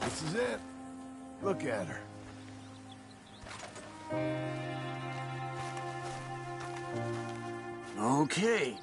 This is it. Look at her. Okay.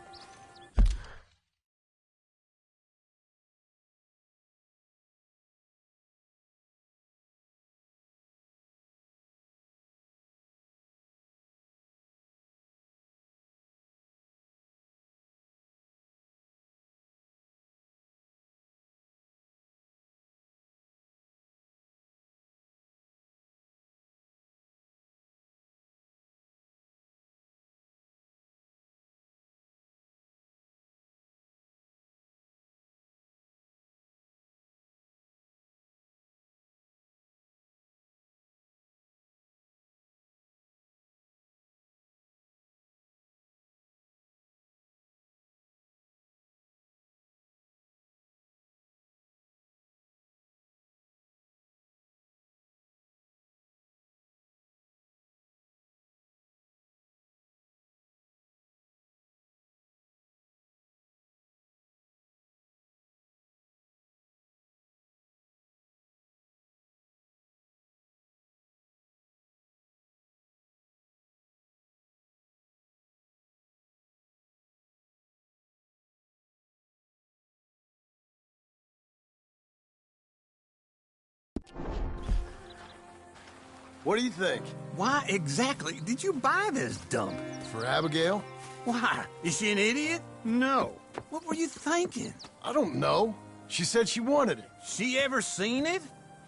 What do you think? Why exactly did you buy this dump? For Abigail? Why? Is she an idiot? No. What were you thinking? I don't know. She said she wanted it. She ever seen it?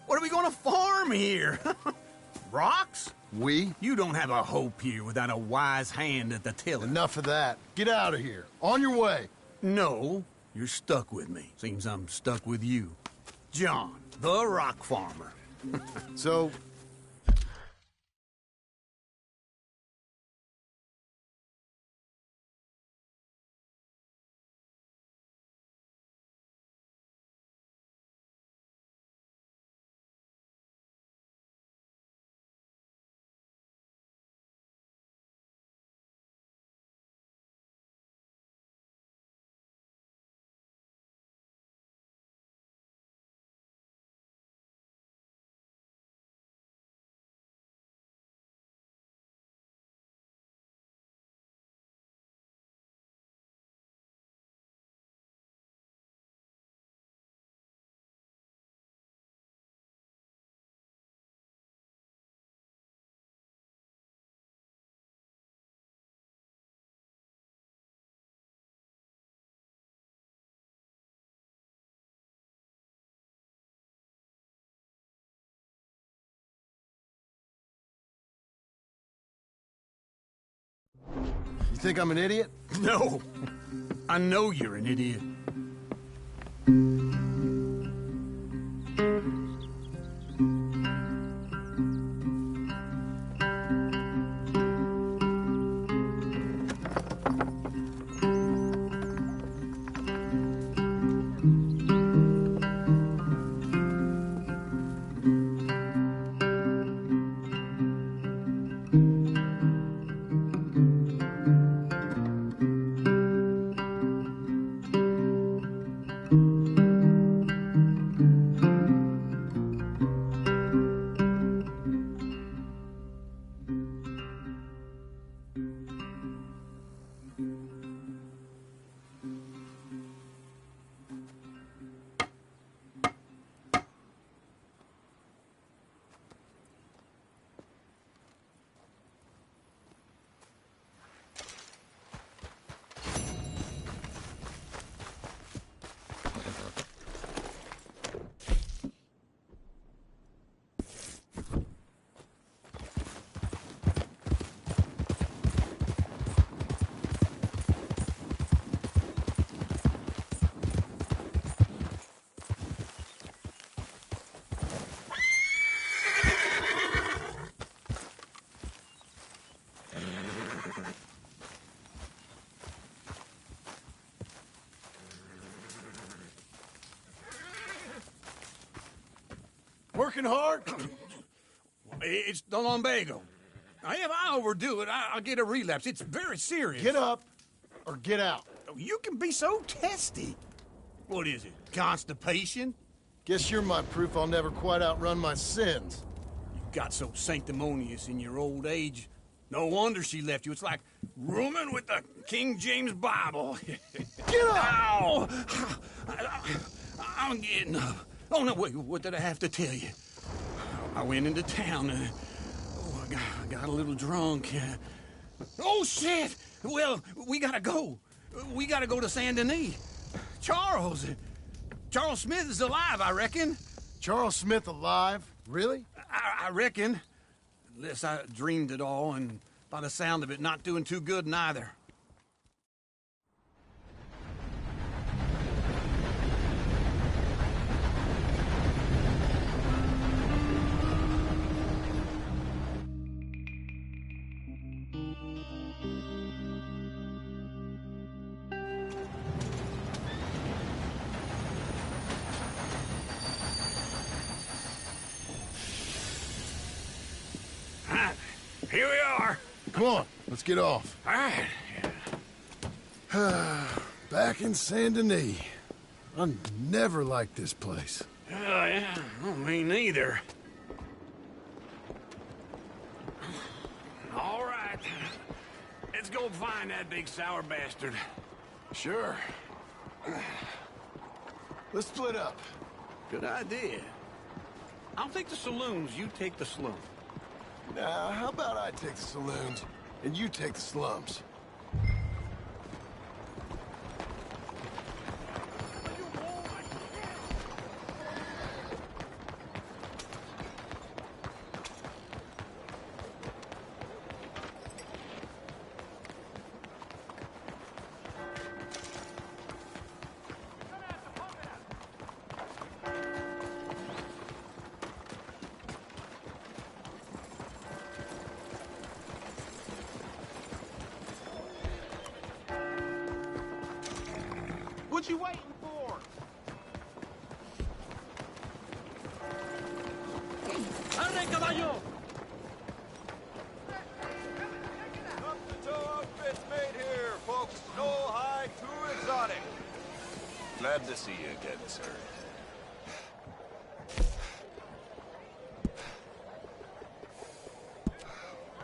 What are we gonna farm here? Rocks? We? You don't have a hope here without a wise hand at the tiller. Enough of that. Get out of here. On your way. No, you're stuck with me. Seems I'm stuck with you. John, the rock farmer. So, you think I'm an idiot? No. I know you're an idiot. Working hard? It's the lumbago. If I overdo it, I'll get a relapse. It's very serious. Get up or get out. You can be so testy. What is it, constipation? Guess you're my proof I'll never quite outrun my sins. You got so sanctimonious in your old age. No wonder she left you. It's like rooming with the King James Bible. Get up! Ow! I'm getting up. Oh, no, wait, what did I have to tell you? I went into town. I got a little drunk. Oh, shit! Well, we gotta go. We gotta go to Saint Denis. Charles Smith is alive, I reckon. Charles Smith alive? Really? I reckon. Unless I dreamed it all, and by the sound of it, not doing too good neither. Here we are. Come on, let's get off. All right. Back in Saint Denis. I never liked this place. Yeah, well, me neither. All right. Let's go find that big sour bastard. Sure. Let's split up. Good idea. I'll take the saloons, you take the slum. Now, how about I take the saloons, and you take the slums? What you waiting for? Arre, caballo! Top-to-toe outfits made here, folks. No high, too exotic. Glad to see you again, sir.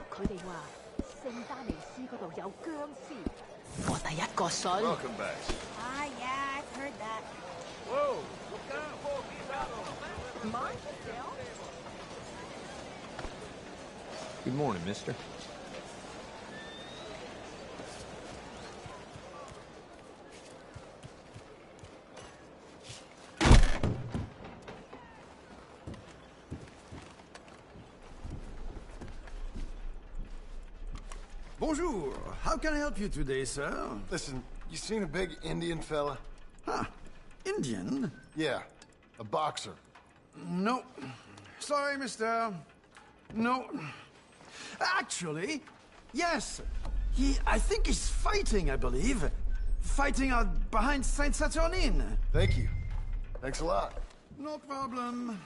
佢哋話聖丹尼斯嗰度有僵屍，我第一個信。Welcome back. Ah, yeah, I've heard that. Whoa! Look down, folks. He's out. Mine still? Good morning, mister. Bonjour. How can I help you today, sir? Listen, you seen a big Indian fella? Huh. Indian? Yeah, a boxer. No. Sorry, mister. No. Actually, yes. I think he's fighting, I believe. Fighting out behind Saint Saturnine. Thank you. Thanks a lot. No problem.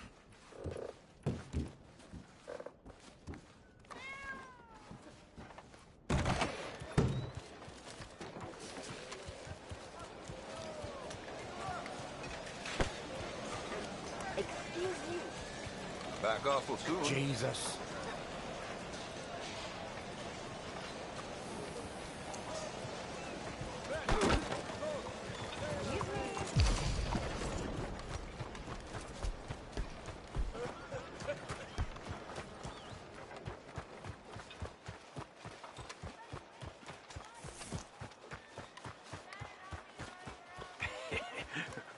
Excuse me. Back awful soon. Jesus.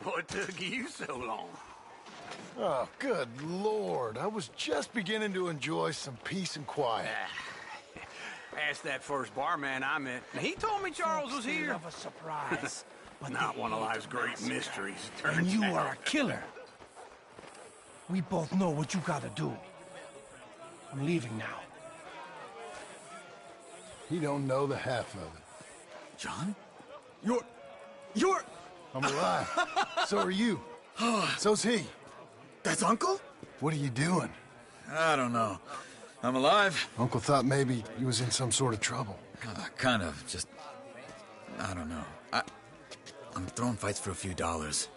What took you so long? Oh, good Lord. I was just beginning to enjoy some peace and quiet. Asked that first barman I met. He told me Charles was here. Of a surprise. But Not one of life's great mysteries, it And turns you out. are a killer. We both know what you gotta do. I'm leaving now. He don't know the half of it. John? You're... I'm alive. So are you. So's he. That's Uncle? What are you doing? I don't know. I'm alive. Uncle thought maybe you was in some sort of trouble. Kind of. Just... I don't know. I'm throwing fights for a few dollars.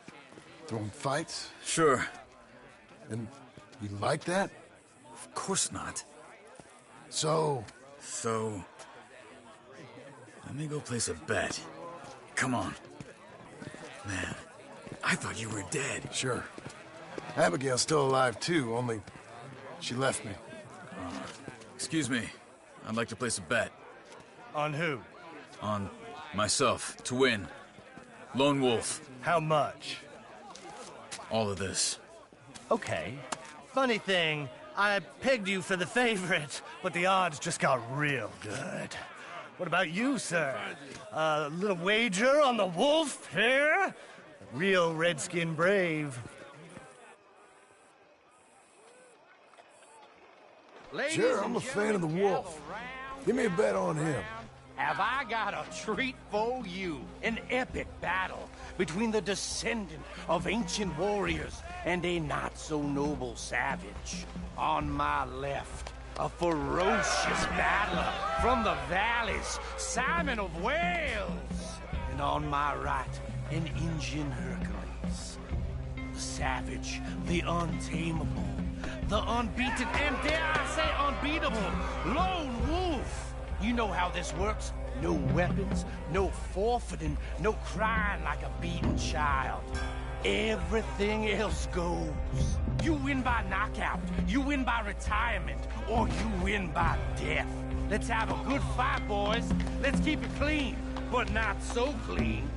Throwing fights? Sure. And you like that? Of course not. So... Let me go place a bet. Come on. Man, I thought you were dead. Sure. Abigail's still alive, too, only she left me. Excuse me. I'd like to place a bet. On who? On myself, to win. Lone Wolf. How much? All of this. Okay. Funny thing, I pegged you for the favorite, but the odds just got real good. What about you, sir? A little wager on the wolf here? Real redskin brave. Sure, I'm a fan of the wolf. Give me a bet on him. Have I got a treat for you? An epic battle between the descendant of ancient warriors and a not-so-noble savage. On my left, a ferocious battler from the valleys, Simon of Wales. And on my right, an Indian Hercules. The savage, the untamable, the unbeaten, and dare I say unbeatable, Lone Wolf. You know how this works. No weapons, no forfeiting, no crying like a beaten child. Everything else goes. You win by knockout, you win by retirement, or you win by death. Let's have a good fight, boys. Let's keep it clean, but not so clean.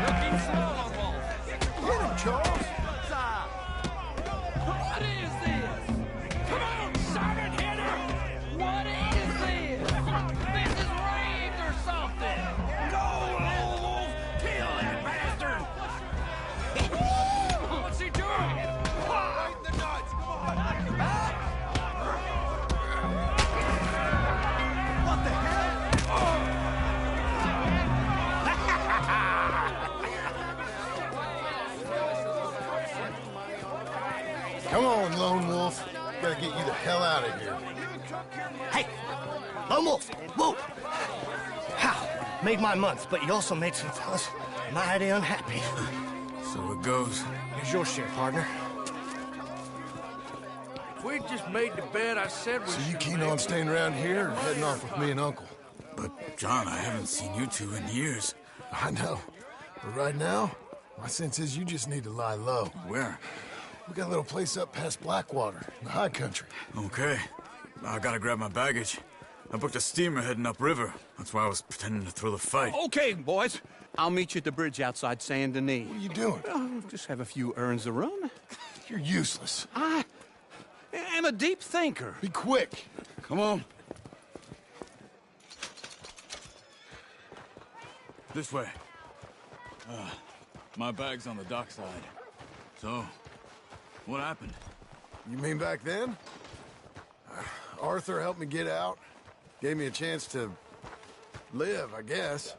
Looking slow, Wolf. Get him, Charles! What is this? Come on, Simon, hit her! What is this? This is raped or something! Go, Lone Wolf! Kill that bastard! What's he doing? Right in the nuts! Come on! What the hell? Come on, Lone Wolf. Gotta get you the hell out of here. Hey! Lone Wolf! Whoa! How? Made my month, but you also made some fellas mighty unhappy. So it goes. Here's your share, partner. If we just made the bed, I said we So you keen on staying around here or heading off with me and Uncle? But, John, I haven't seen you two in years. I know. But right now, my sense is you just need to lie low. Where? We got a little place up past Blackwater, in the high country. Okay. I gotta grab my baggage. I booked a steamer heading upriver. That's why I was pretending to throw the fight. Okay, boys. I'll meet you at the bridge outside Saint Denis. What are you doing? Oh, just have a few errands to run. You're useless. I am a deep thinker. Be quick. Come on. This way. My bag's on the dockside. So, what happened? You mean back then? Arthur helped me get out. Gave me a chance to live, I guess.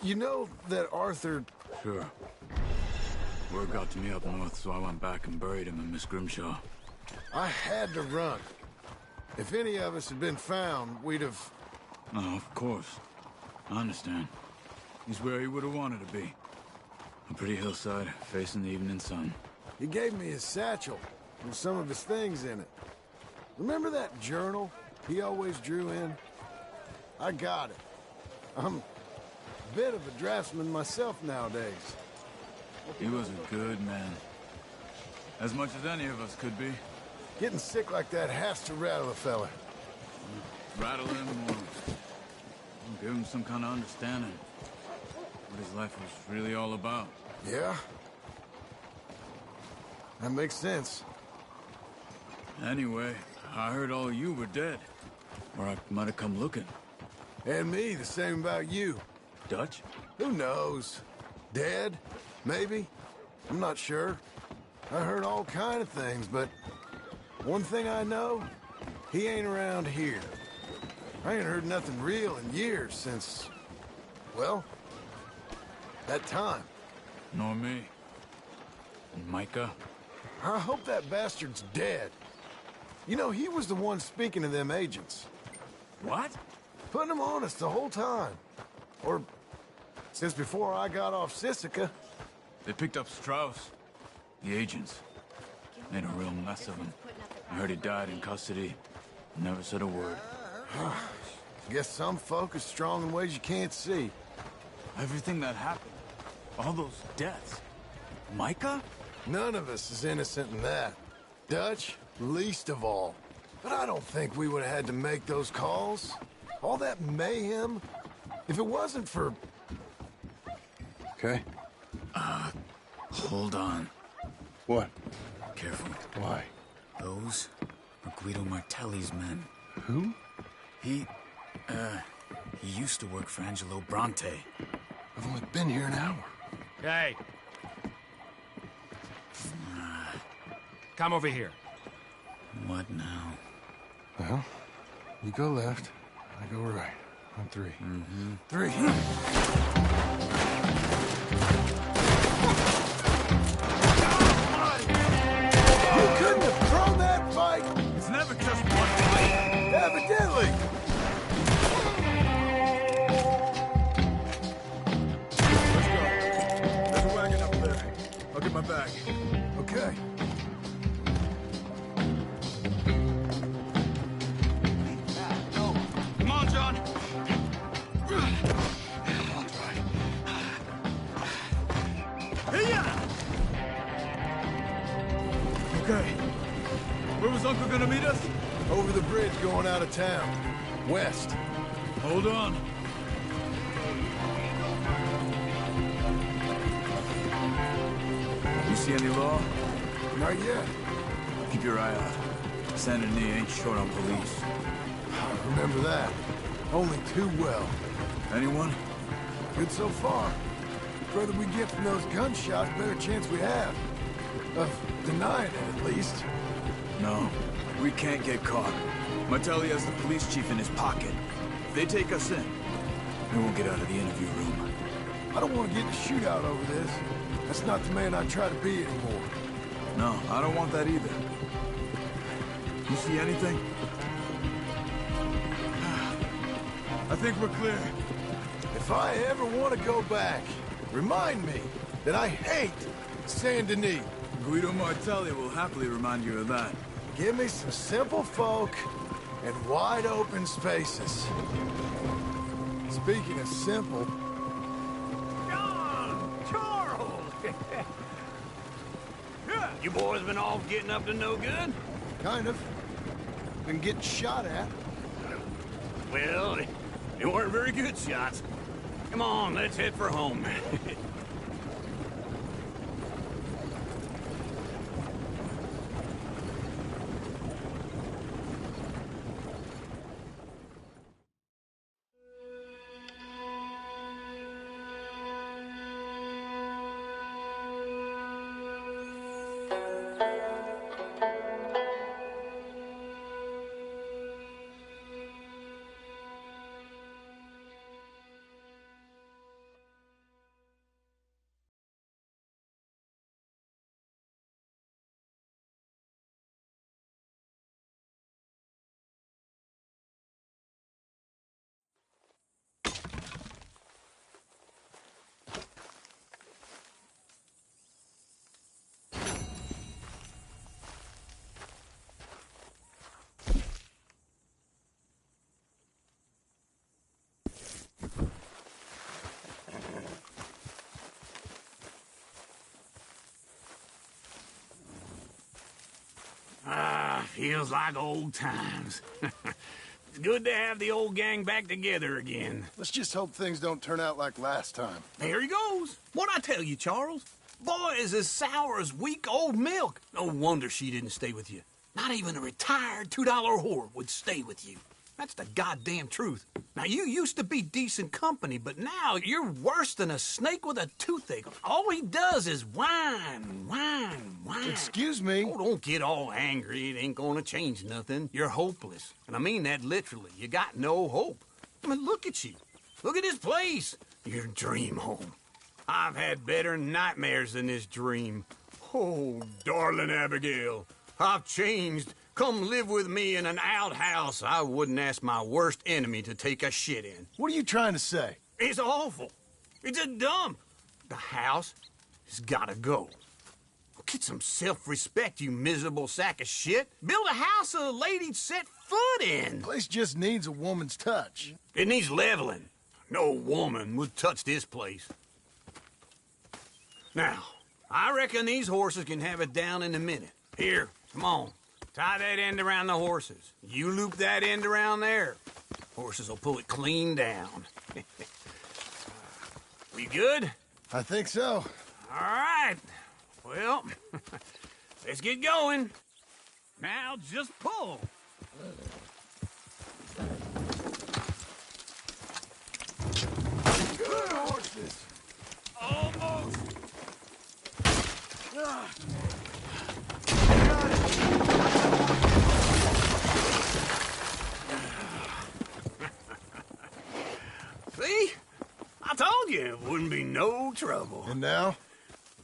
You know that Arthur... Sure. Word got to me up north, so I went back and buried him in Miss Grimshaw. I had to run. If any of us had been found, we'd have... Oh, of course. I understand. He's where he would have wanted to be. A pretty hillside, facing the evening sun. He gave me his satchel with some of his things in it. Remember that journal he always drew in? I got it. I'm a bit of a draftsman myself nowadays. He was a good man. As much as any of us could be. Getting sick like that has to rattle a fella. Rattle him or give him some kind of understanding. What his life was really all about. Yeah? That makes sense. Anyway, I heard all you were dead. Or I might have come looking. And me, the same about you. Dutch? Who knows? Dead? Maybe? I'm not sure. I heard all kind of things, but one thing I know, he ain't around here. I ain't heard nothing real in years since, well, that time. Nor me. And Micah? I hope that bastard's dead. You know, he was the one speaking to them agents. What? Putting them on us the whole time. Or since before I got off Sisika. They picked up Strauss. The agents. Made a real mess of him. I heard he died in custody. Never said a word. Guess some folk are strong in ways you can't see. Everything that happened. All those deaths. Micah? None of us is innocent in that. Dutch, least of all. But I don't think we would have had to make those calls. All that mayhem. If it wasn't for... Okay. Hold on. What? Careful. Why? Those are Guido Martelli's men. Who? He used to work for Angelo Bronte. I've only been here an hour. Hey. Come over here. What now? Well, you go left, I go right. On three. Mm-hmm. Three. You couldn't have thrown that fight! It's never just one fight. Evidently! Let's go. There's a wagon up there. I'll get my bag. Okay. Come on, John. Okay. Where was Uncle gonna meet us? Over the bridge going out of town. West. Hold on. You see any law? Not yet. Keep your eye out. Saint Denis ain't short on police. I remember that. Only too well. Anyone? Good so far. The further we get from those gunshots, better chance we have. Of denying it, at least. No. We can't get caught. Martelli has the police chief in his pocket. If they take us in, we won't get out of the interview room. I don't want to get in a shootout over this. That's not the man I try to be anymore. No, I don't want that either. You see anything? I think we're clear. If I ever want to go back, remind me that I hate Saint Denis. Guido Martelli will happily remind you of that. Give me some simple folk and wide open spaces. Speaking of simple... John! Charles! You boys been off getting up to no good? Kind of. Been getting shot at. Well, they weren't very good shots. Come on, let's head for home. Feels like old times. It's good to have the old gang back together again. Let's just hope things don't turn out like last time. There he goes. What'd I tell you, Charles? Boy is as sour as weak old milk. No wonder she didn't stay with you. Not even a retired $2 whore would stay with you. That's the goddamn truth. Now, you used to be decent company, but now you're worse than a snake with a toothache. All he does is whine, whine, whine. Excuse me? Oh, don't get all angry. It ain't gonna change nothing. You're hopeless. And I mean that literally. You got no hope. I mean, look at you. Look at this place. Your dream home. I've had better nightmares than this dream. Oh, darling Abigail, I've changed. Come live with me in an outhouse I wouldn't ask my worst enemy to take a shit in. What are you trying to say? It's awful. It's a dump. The house has gotta go. Get some self-respect, you miserable sack of shit. Build a house a lady'd set foot in. The place just needs a woman's touch. It needs leveling. No woman would touch this place. Now, I reckon these horses can have it down in a minute. Here, come on. Tie that end around the horses. You loop that end around there. Horses will pull it clean down. We good? I think so. All right. Well, let's get going. Now just pull. Good horses. Almost. See? I told you it wouldn't be no trouble. And now?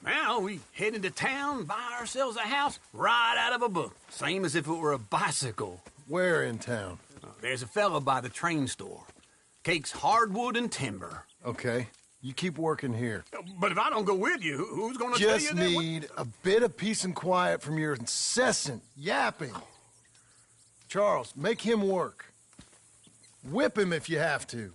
Now we head into town, buy ourselves a house right out of a book. Same as if it were a bicycle. Where in town? There's a fella by the train store. Cakes hardwood and timber. Okay. You keep working here. But if I don't go with you, who's gonna tell you Just that? need a bit of peace and quiet from your incessant yapping. Charles, make him work. Whip him if you have to.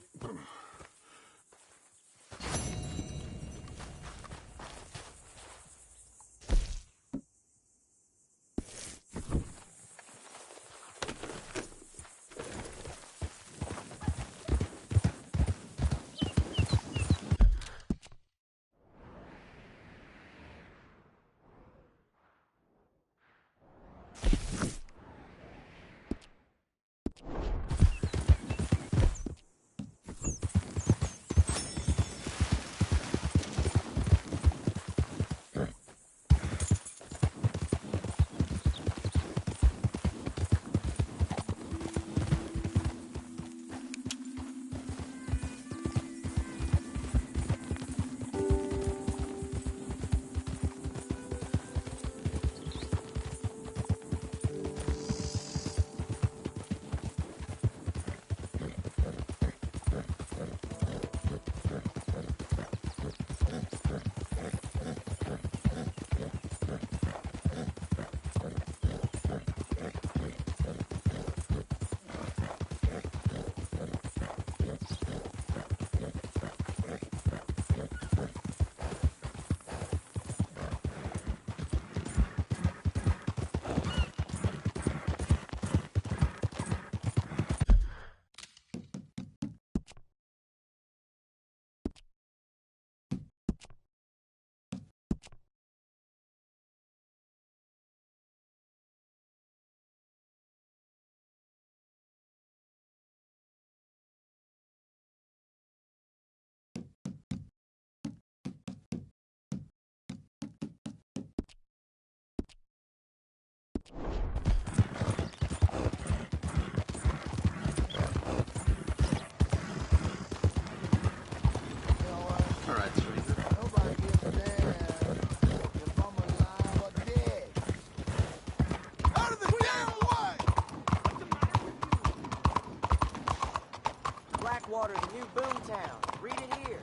Blackwater's a new boomtown. Read it here.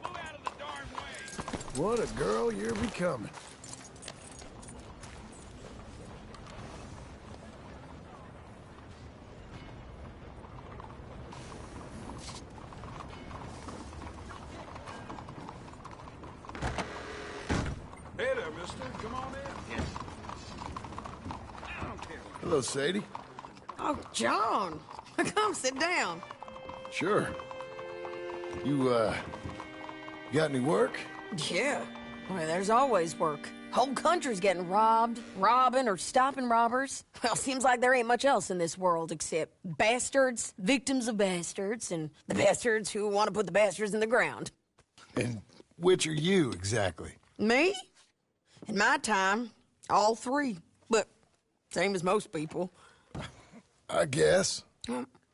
Move out of the darn way. What a girl you're becoming. Hey there, mister. Come on in. Yes. I don't care. Hello, Sadie. Oh, John. Come sit down. Sure. You got any work? Yeah. Well, there's always work. Whole country's getting robbed, robbing, or stopping robbers. Well, seems like there ain't much else in this world except bastards, victims of bastards, and the bastards who want to put the bastards in the ground. And which are you, exactly? Me? In my time, all three. But same as most people. I guess.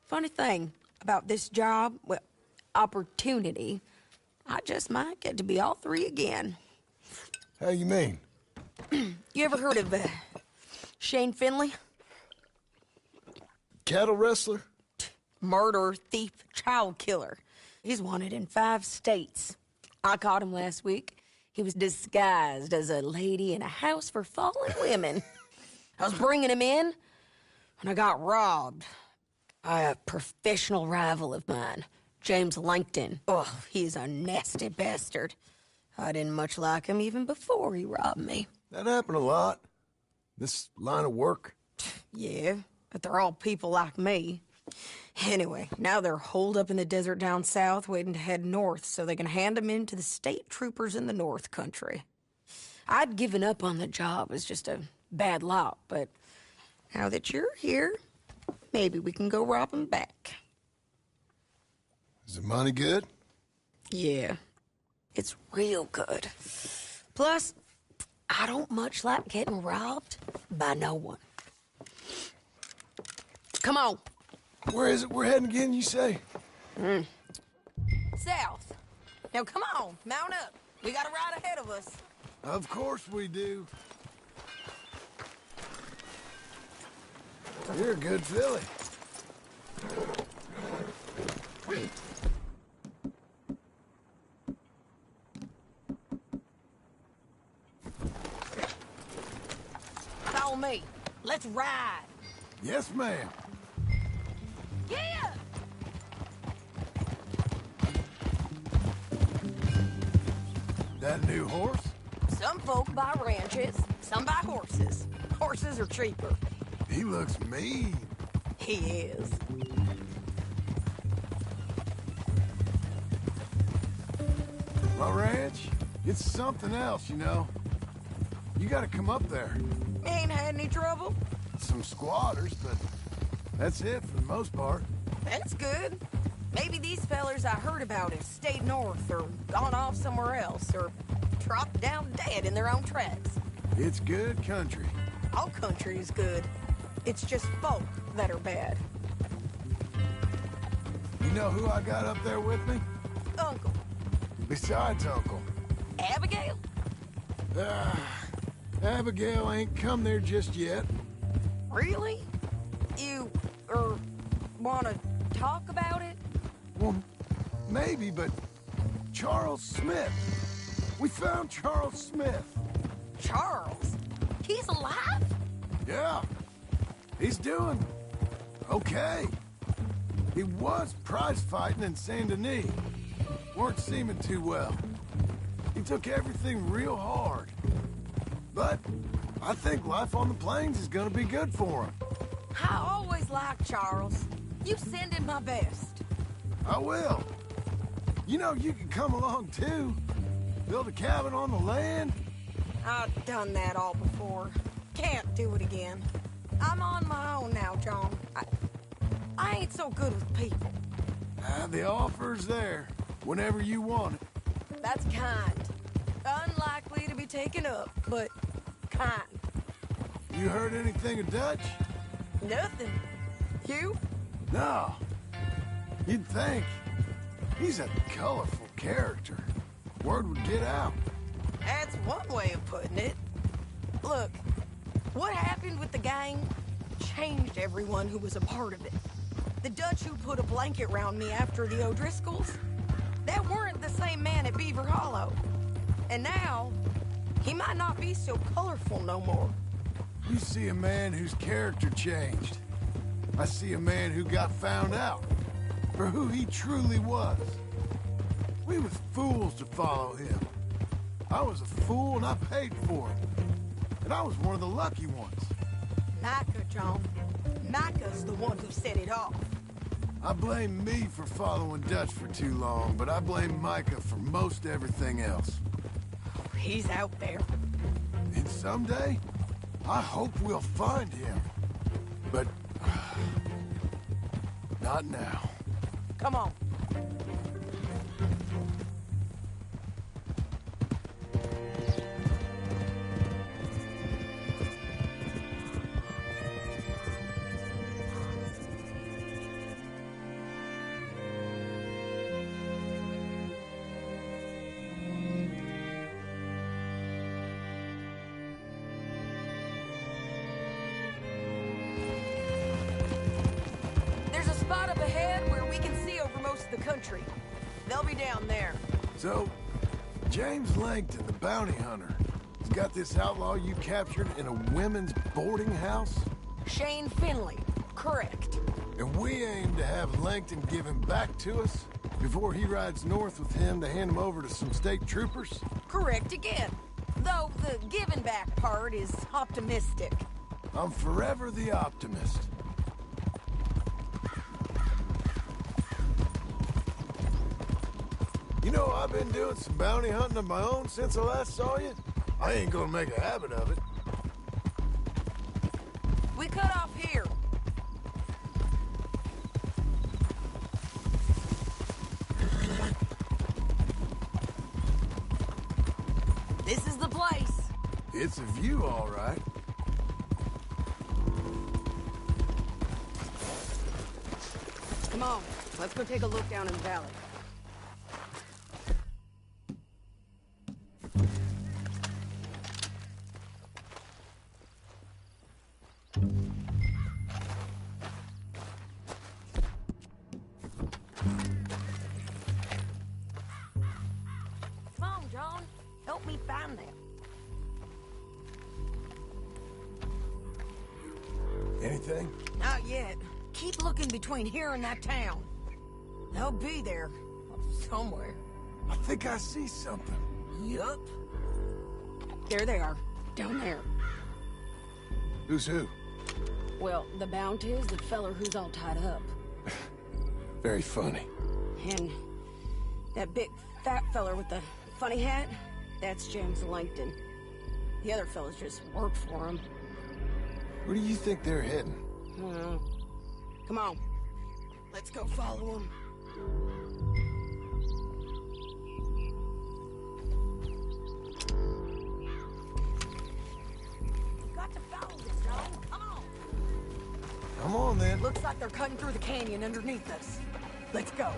Funny thing about this job, well, opportunity, I just might get to be all three again. How you mean? You ever heard of Shane Finley? Cattle wrestler? Murderer, thief, child killer. He's wanted in 5 states. I caught him last week. He was disguised as a lady in a house for fallen women. I was bringing him in, and I got robbed by a professional rival of mine, James Langton. Oh, he's a nasty bastard. I didn't much like him even before he robbed me. That happened a lot. This line of work. Yeah, but they're all people like me. Anyway, now they're holed up in the desert down south waiting to head north so they can hand them in to the state troopers in the north country. I'd given up on the job as just a bad lot, but now that you're here, maybe we can go rob them back. Is the money good? Yeah, it's real good. Plus, I don't much like getting robbed by no one. Come on. Where is it we're heading again, you say? South. Now, come on, mount up. We got a ride ahead of us. Of course we do. You're a good filly. Follow me. Let's ride. Yes, ma'am. Yeah! That new horse? Some folk buy ranches, some buy horses. Horses are cheaper. He looks mean. He is. My ranch, it's something else, you know. You gotta come up there. Ain't had any trouble? Some squatters, but that's it for the most part. That's good. Maybe these fellers I heard about have stayed north or gone off somewhere else or dropped down dead in their own tracks. It's good country. All country is good. It's just folk that are bad. You know who I got up there with me? Uncle. Besides Uncle. Abigail? Abigail ain't come there just yet. Really? You, wanna talk about it? Well, maybe, but Charles Smith. We found Charles Smith. Charles? He's alive? Yeah. He's doing okay. He was prize fighting in Saint Denis. Weren't seeming too well. He took everything real hard. But I think life on the plains is gonna be good for him. I always liked Charles. You send him my best. I will. You know, you can come along too. Build a cabin on the land. I've done that all before. Can't do it again. I'm on my own now, John. I ain't so good with people. The offer's there, whenever you want it. That's kind. Unlikely to be taken up, but kind. You heard anything of Dutch? Nothing. You? No. You'd think. He's a colorful character. Word would get out. That's one way of putting it. Look, what happened with the gang changed everyone who was a part of it. The Dutch who put a blanket round me after the O'Driscolls, that weren't the same man at Beaver Hollow. And now, he might not be so colorful no more. You see a man whose character changed. I see a man who got found out for who he truly was. We was fools to follow him. I was a fool and I paid for it. And I was one of the lucky ones. Micah, John. Micah's the one who set it off. I blame me for following Dutch for too long, but I blame Micah for most everything else. He's out there. And someday, I hope we'll find him. But not now. Come on. down there. So, James Langton, the bounty hunter, has got this outlaw you captured in a women's boarding house? Shane Finley. Correct. And we aim to have Langton give him back to us before he rides north with him to hand him over to some state troopers? Correct again. Though the giving back part is optimistic. I'm forever the optimist. You know, I've been doing some bounty hunting of my own since I last saw you. I ain't gonna make a habit of it. We cut off here. This is the place. It's a view, all right. Come on, let's go take a look down in the valley. Come on, John. Help me find them. Anything? Not yet. Keep looking between here and that town. They'll be there. Somewhere. I think I see something. Yup. There they are. Down there. Who's who? Well, the bounty is the feller who's all tied up. Very funny. And that big fat feller with the funny hat, that's James Langton. The other fellas just work for him. Where do you think they're heading? Come on. Let's go follow him. Got to follow this, John. Come on. Come on, then. Looks like they're cutting through the canyon underneath us. Let's go.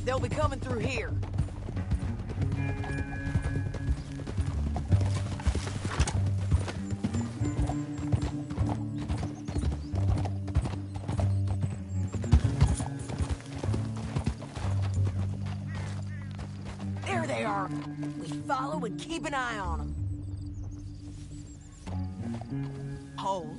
They'll be coming through here. There they are. We follow and keep an eye on them. Hold.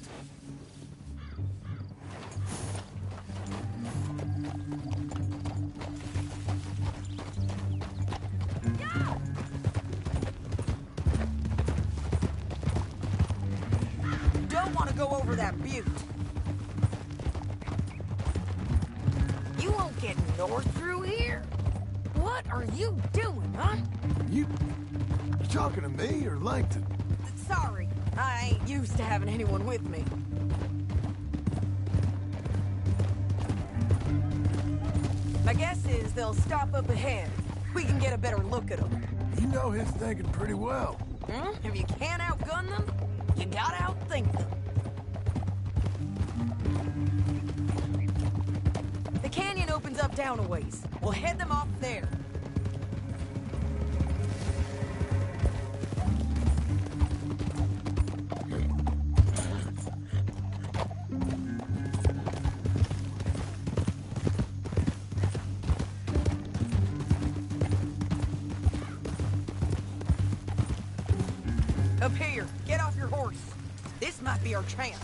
Go over that butte. You won't get north through here? What are you doing, huh? You talking to me or Langton? Sorry, I ain't used to having anyone with me. My guess is they'll stop up ahead. We can get a better look at them. You know his thinking pretty well. If you can't outgun them, you gotta outthink them. The canyon opens up down a ways. We'll head them off there. Up here, get off your horse. This might be our chance.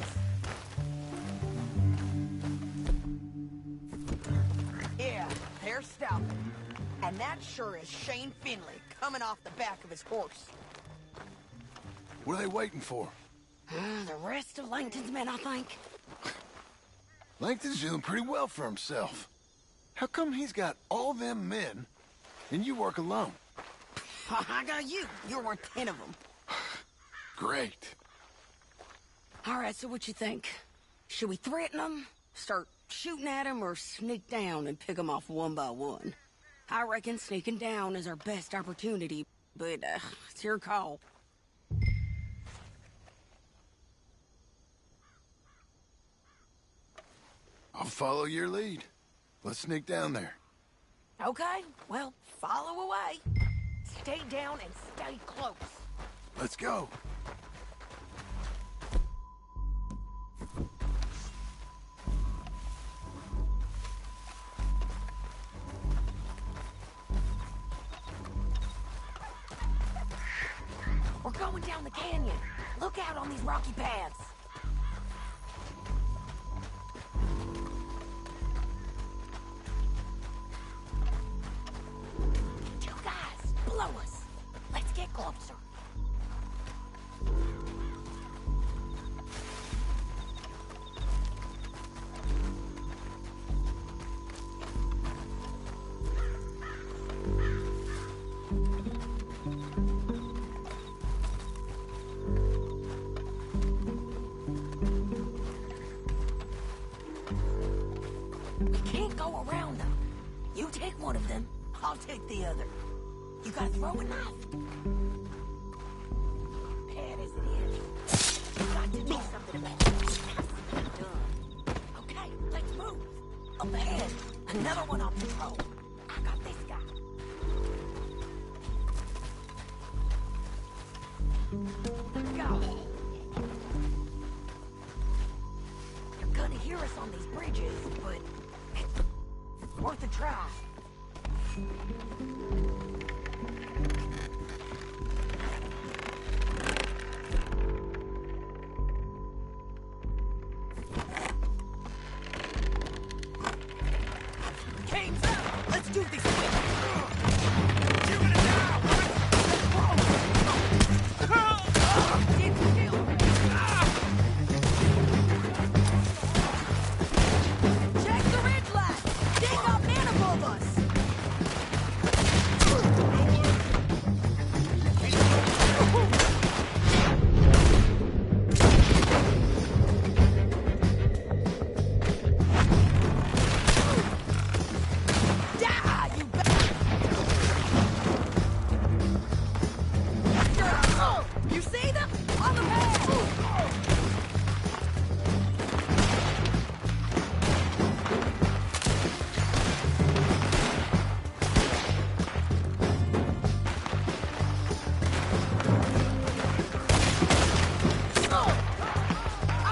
Yeah, they're stopping. And that sure is Shane Finley coming off the back of his horse. What are they waiting for? The rest of Langton's men, I think. Langton's doing pretty well for himself. How come he's got all them men and you work alone? I got you. You're worth 10 of them. Great. All right, so what you think? Should we threaten them, start shooting at them, or sneak down and pick them off one by one? I reckon sneaking down is our best opportunity, but it's your call. I'll follow your lead. Let's sneak down there. Okay, well, follow away. Stay down and stay close. Let's go. We're going down the canyon. Look out on these rocky paths. You guys, blow us. Let's get closer. We can't go around them. You take one of them, I'll take the other. You got a throwing knife? Bad as it is, you got to do something about it. Done. Okay, let's move. Up ahead, another one on patrol. I got this guy. Go. You're gonna hear us on these bridges, but it's worth a try. Game's up! Let's do this quick! You're gonna die! Keep still! Check the ridge line! They got men above us! Die, you You see them? On the path!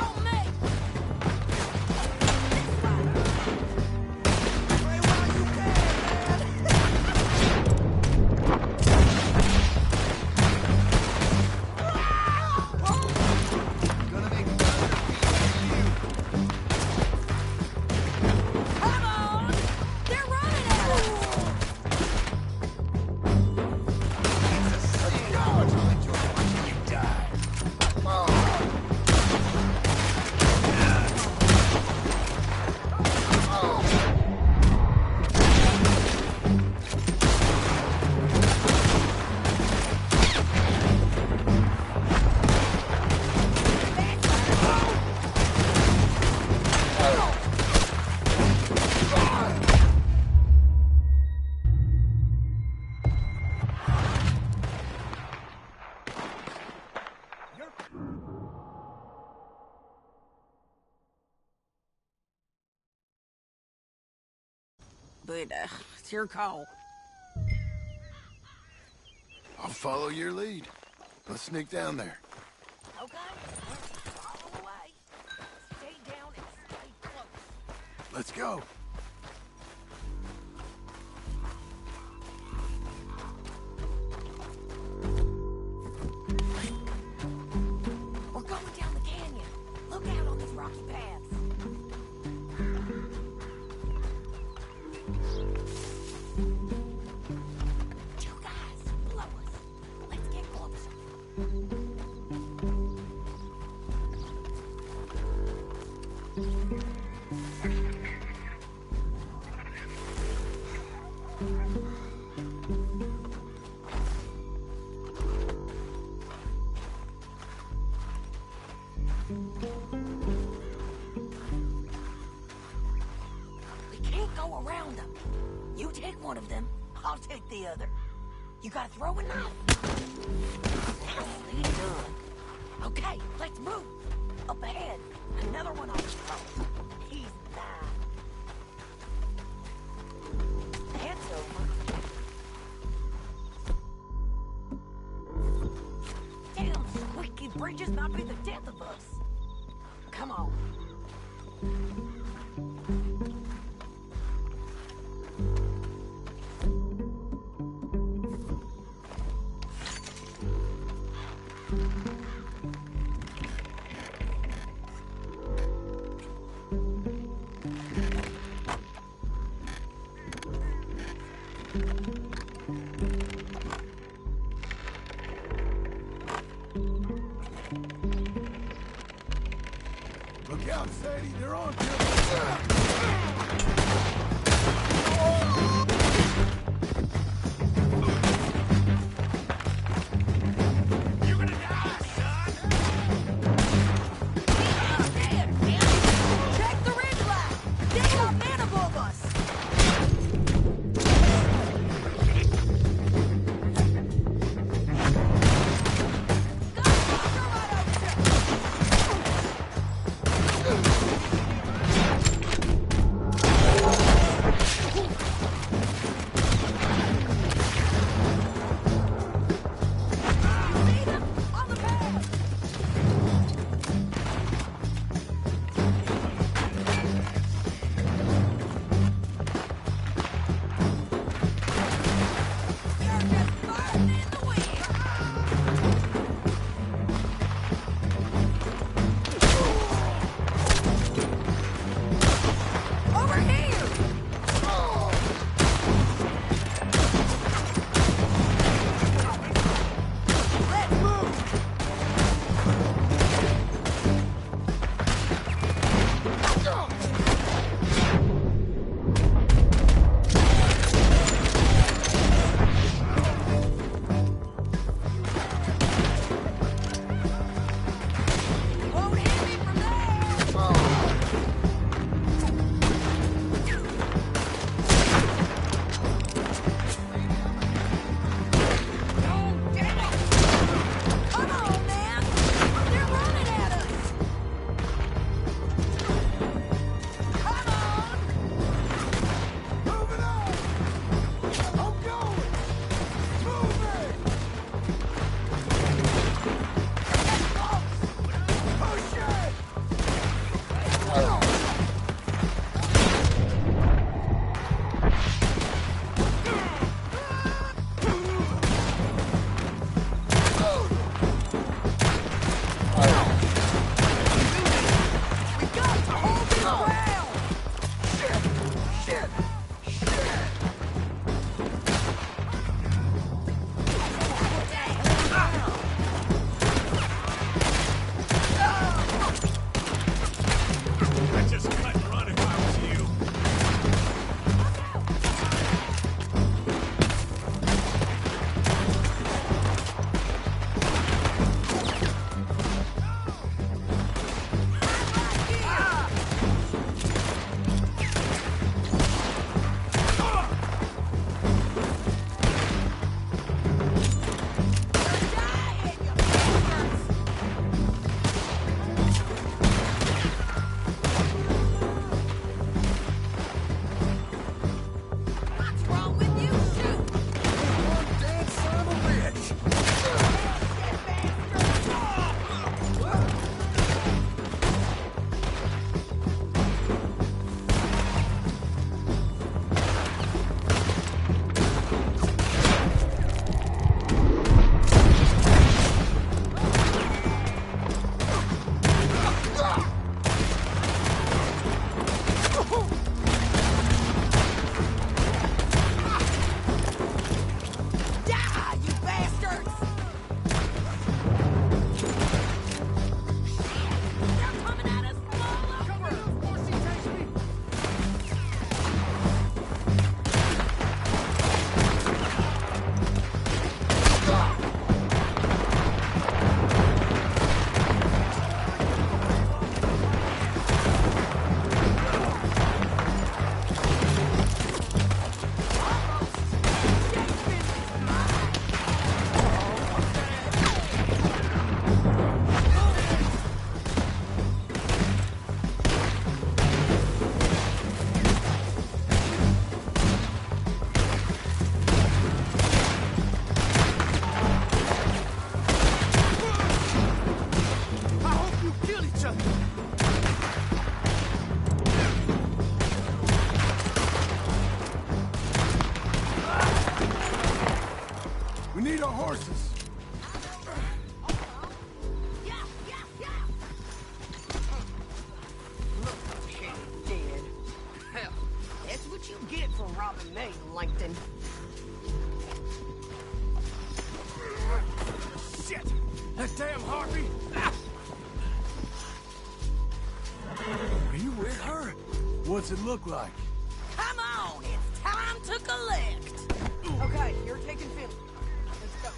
On me! Play while you can, Come on! They're running at us! But, it's your call. I'll follow your lead. Let's sneak down there. Okay? Follow away. Stay down and stay close. Let's go. We're going down the canyon. Look out on these rocky paths. You guys, blow us. Let's get closer. We can't go around them. You take one of them, I'll take the other. You got a throwing knife? Nicely done. Okay, let's move. Up ahead, another one on patrol. He's mine. That's a just might be the death of us. Come on. Look out, Sadie, they're on to us. Check the ridge line! They got men above us! your horses. Dead. Hell, that's what you get for robbing me, Langton. Shit! That damn harpy! Are you with her? What's it look like? Come on, it's time to collect. Okay, you're taking Finley. Let's go.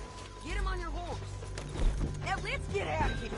Get him on your horse. Now let's get out of here.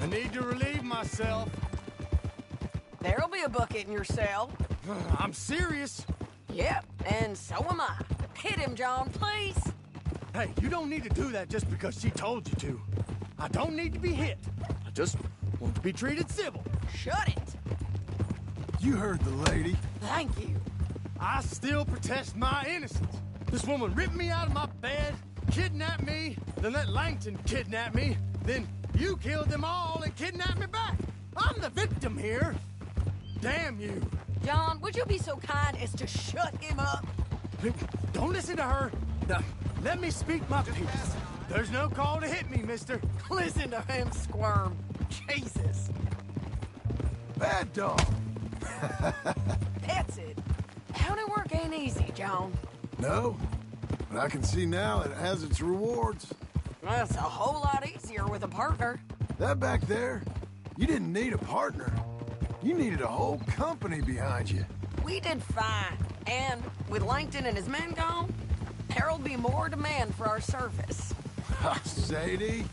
Need to relieve myself. There'll be a bucket in your cell. I'm serious. Yep, and so am I. Hit him, John, please. Hey, you don't need to do that just because she told you to. I don't need to be hit. I just want to be treated civil. Shut it. You heard the lady. Thank you. I still protest my innocence. This woman ripped me out of my bed, kidnapped me, then let Langton kidnap me, then you killed them all and kidnapped me back. I'm the victim here. Damn you. John, would you be so kind as to shut him up? Don't listen to her. Now, let me speak my piece. There's no call to hit me, mister. Listen to him squirm. Jesus. Bad dog. That's it. County work ain't easy, John. No, but I can see now it has its rewards. That's a whole lot easier with a partner. That back there, you didn't need a partner. You needed a whole company behind you. We did fine. And with Langton and his men gone, there'll be more demand for our service. Sadie,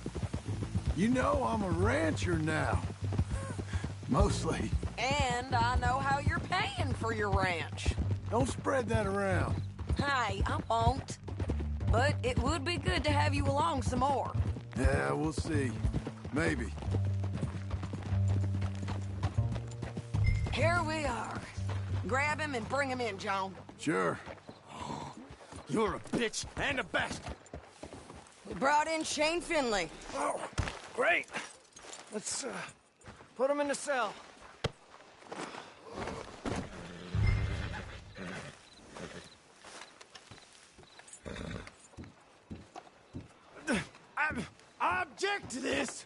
you know I'm a rancher now. Mostly. And I know how you're paying for your ranch. Don't spread that around. Hey, I won't. But it would be good to have you along some more. Yeah, we'll see. Maybe. Here we are. Grab him and bring him in, John. Sure. You're a bitch and a bastard. We brought in Shane Finley. Oh, great. Let's, put him in the cell. I object to this.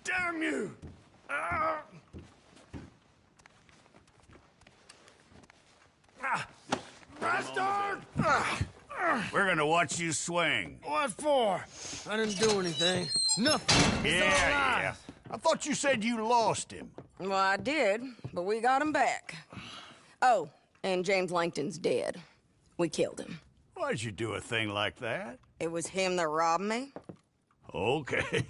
Damn you! bastard! We're gonna watch you swing. What for? I didn't do anything. Nothing. It's all Yeah. lies. I thought you said you lost him. Well, I did, but we got him back. Oh, and James Langton's dead. We killed him. Why'd you do a thing like that? It was him that robbed me. Okay.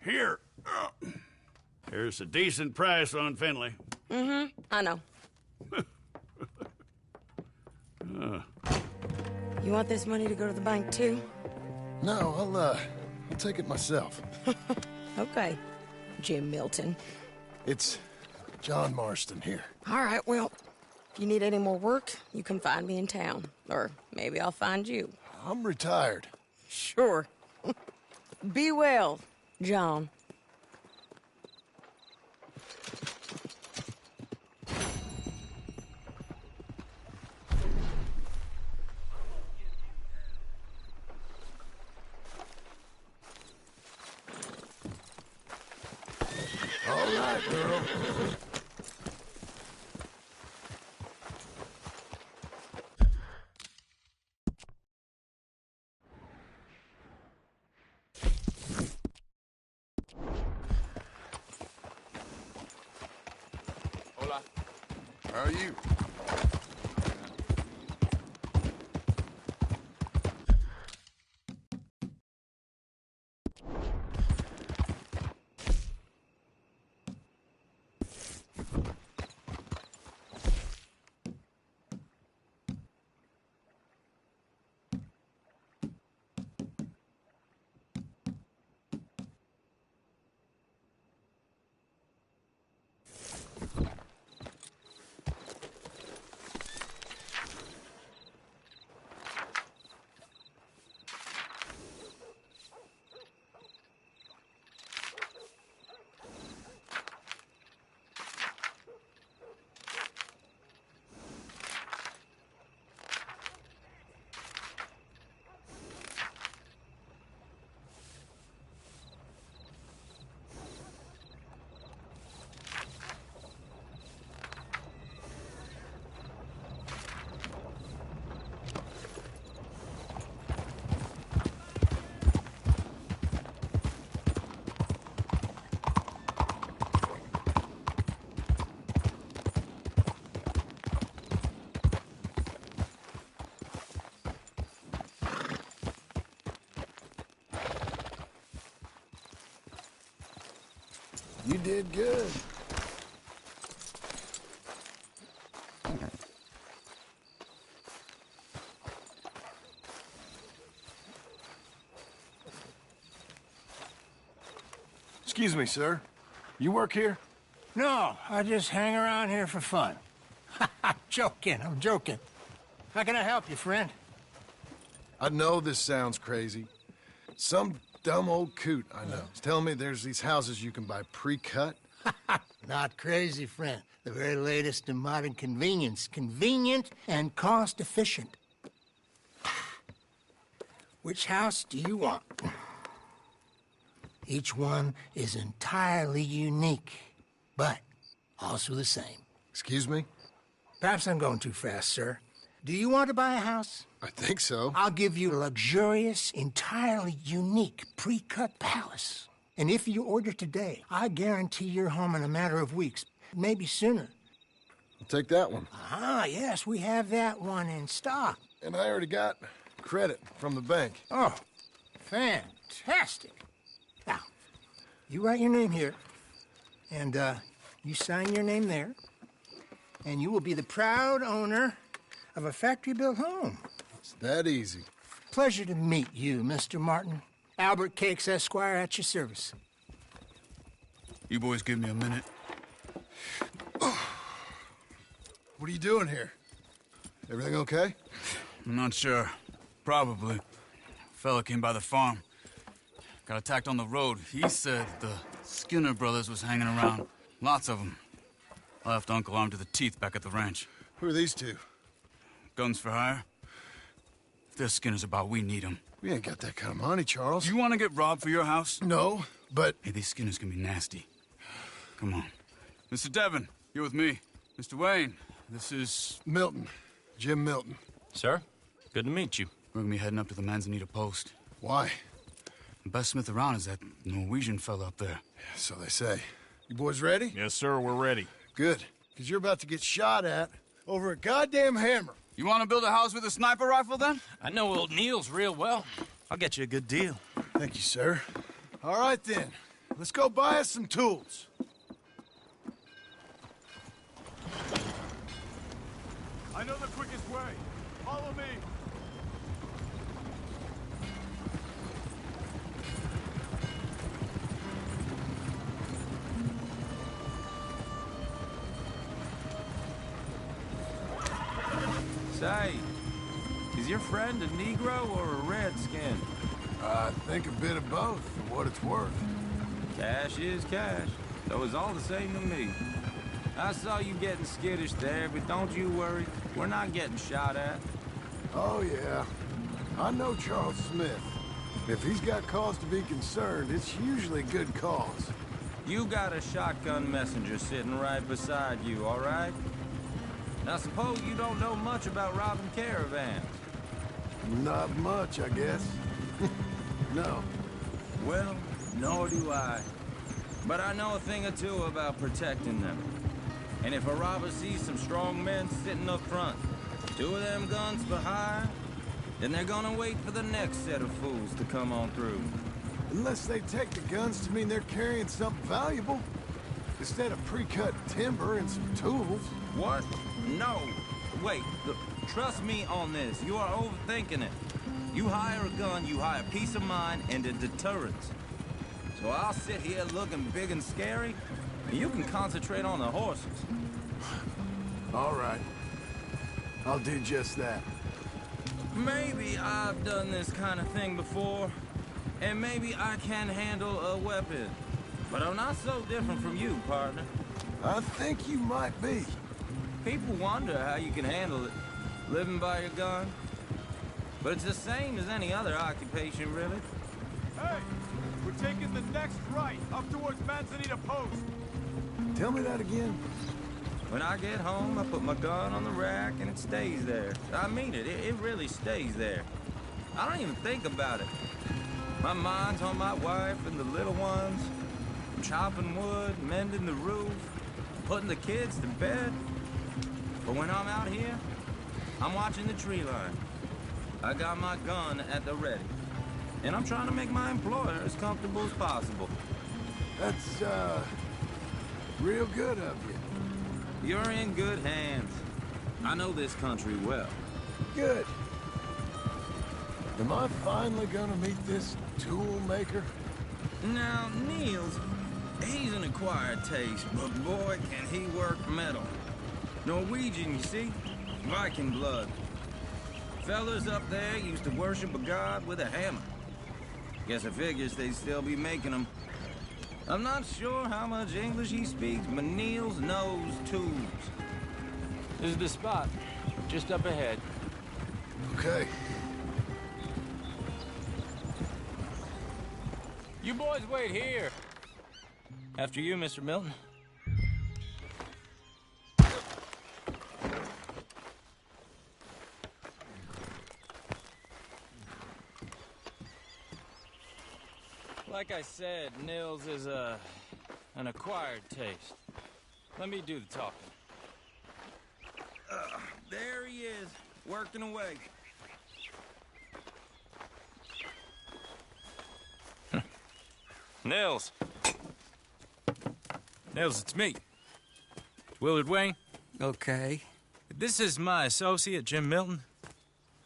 Here. Here's a decent price on Finley. Mm-hmm, I know. You want this money to go to the bank, too? No, I'll take it myself. Okay, Jim Milton. It's John Marston here. All right, well, if you need any more work, you can find me in town. Or maybe I'll find you. I'm retired. Sure. Be well, John. All right, girl. Hola. How are you? You did good. Excuse me, sir. You work here? No, I just hang around here for fun. I'm joking. How can I help you, friend? I know this sounds crazy. Some dumb old coot I know is telling me there's these houses you can buy pre-cut. Not crazy, friend. The very latest in modern convenience. Convenient and cost-efficient. Which house do you want? Each one is entirely unique, but also the same. Excuse me? Perhaps I'm going too fast, sir. Do you want to buy a house? I think so. I'll give you a luxurious, entirely unique pre-cut palace. And if you order today, I guarantee you're home in a matter of weeks, maybe sooner. I'll take that one. Ah, yes, we have that one in stock. And I already got credit from the bank. Oh, fantastic. Now, you write your name here, and you sign your name there, and you will be the proud owner of a factory-built home. It's that easy. Pleasure to meet you, Mr. Martin. Albert Cakes, Esquire, at your service. You boys give me a minute. What are you doing here? Everything okay? I'm not sure. Probably. Fella came by the farm. Got attacked on the road. He said the Skinner brothers was hanging around. Lots of them. I left Uncle armed to the teeth back at the ranch. Who are these two? Guns for hire? If they're Skinner's about, we need them. We ain't got that kind of money, Charles. You want to get robbed for your house? No, but... Hey, these Skinners can be nasty. Come on. Mr. Devon, you're with me. Mr. Wayne, This is... Milton. Jim Milton. Sir, good to meet you. We're gonna be heading up to the Ma9e post. Why? The best smith around is that Norwegian fella up there. Yeah, so they say. You boys ready? Yes, sir, we're ready. Good. Because you're about to get shot at over a goddamn hammer. You want to build a house with a sniper rifle, then? I know old Neil's real well. I'll get you a good deal. Thank you, sir. All right, then. Let's go buy us some tools. I know the quickest way. Follow me. Say, is your friend a Negro or a Redskin? I think a bit of both, for what it's worth. Cash is cash, so it's all the same to me. I saw you getting skittish there, but don't you worry. We're not getting shot at. Oh, yeah. I know Charles Smith. If he's got cause to be concerned, it's usually good cause. You got a shotgun messenger sitting right beside you, all right? Now, suppose you don't know much about robbing caravans. Not much, I guess. No. Well, nor do I. But I know a thing or two about protecting them. And if a robber sees some strong men sitting up front, 2 of them guns for hire, then they're gonna wait for the next set of fools to come on through. Unless they take the guns to mean they're carrying something valuable. Instead of pre-cut timber and some tools. What? No. Wait, look, trust me on this. You are overthinking it. You hire a gun, you hire peace of mind and a deterrence. So I'll sit here looking big and scary, and you can concentrate on the horses. All right. I'll do just that. Maybe I've done this kind of thing before, and maybe I can handle a weapon. But I'm not so different from you, partner. I think you might be. People wonder how you can handle it, living by your gun. But it's the same as any other occupation, really. Hey, we're taking the next right, up towards Ma9e post. Tell me that again. When I get home, I put my gun on the rack and it stays there. I mean it, it really stays there. I don't even think about it. My mind's on my wife and the little ones. I'm chopping wood, mending the roof, putting the kids to bed. But when I'm out here, I'm watching the tree line. I got my gun at the ready. And I'm trying to make my employer as comfortable as possible. That's, real good of you. You're in good hands. I know this country well. Good. Am I finally gonna meet this tool maker? Now, Niels, he's an acquired taste, but boy, can he work metal. Norwegian, you see? Viking blood. Fellas up there used to worship a god with a hammer. Guess I figures they'd still be making them. I'm not sure how much English he speaks, but Niels knows tools. This is the spot, just up ahead. Okay. You boys wait here. After you, Mr. Milton. Like I said, Nils is an acquired taste. Let me do the talking. There he is, working away. Nils. Nils, it's me. Willard Wayne. Okay. This is my associate, Jim Milton.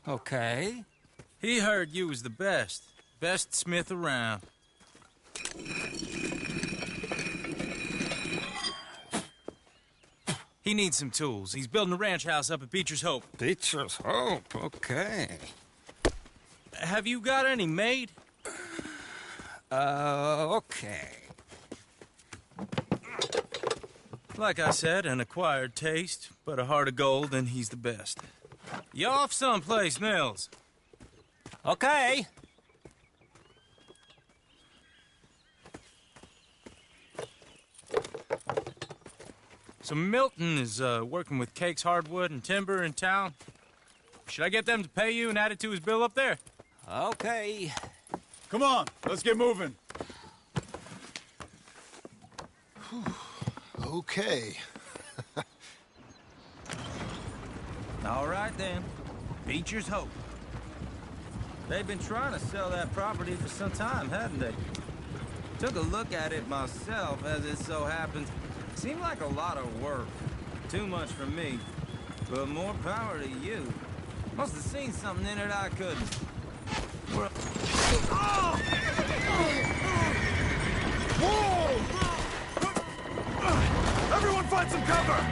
Okay. He heard you was the best. Best smith around. He needs some tools. He's building a ranch house up at Beecher's Hope. Beecher's Hope, okay. Have you got any made? Okay. Like I said, an acquired taste, but a heart of gold, and he's the best. You off someplace, Nils? Okay. So Milton is working with Cake's Hardwood and Timber in town. Should I get them to pay you and add it to his bill up there? Okay. Come on, let's get moving. Okay. All right, then. Beecher's hope. They've been trying to sell that property for some time, haven't they? Took a look at it myself, as it so happens. Seemed like a lot of work. Too much for me. But more power to you. Must have seen something in it I couldn't. Whoa! Everyone find some cover!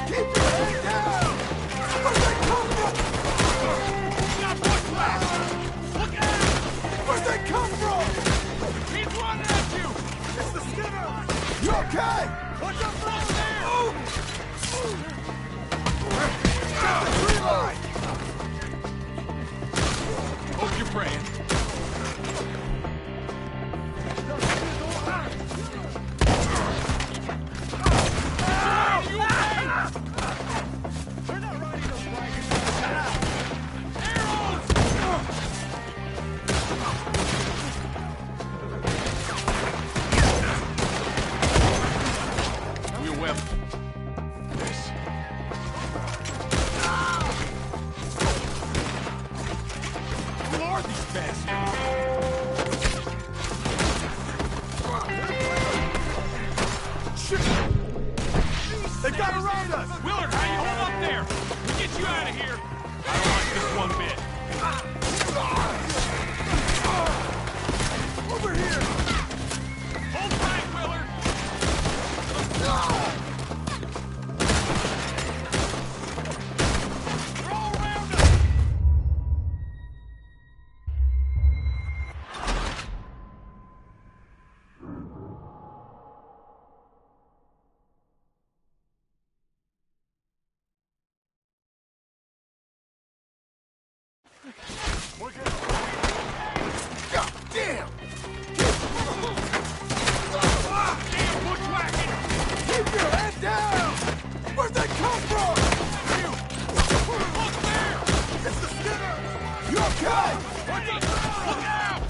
Keep your head down! Where'd they come from? Got bushwhacked! Look out! Where'd they come from? He's running at you! It's the Skinner! You okay? Watch out for us there! Get the tree line! Hope you're praying. They've got around us! Willard, how you hold up there? We'll get you out of here. I don't like this one bit. Over here! Hold tight, Willard. They're all around us. God damn! Damn bushwhacking! Keep your head down! Where'd they come from? Look there! It's the Skinner! You okay? Look out!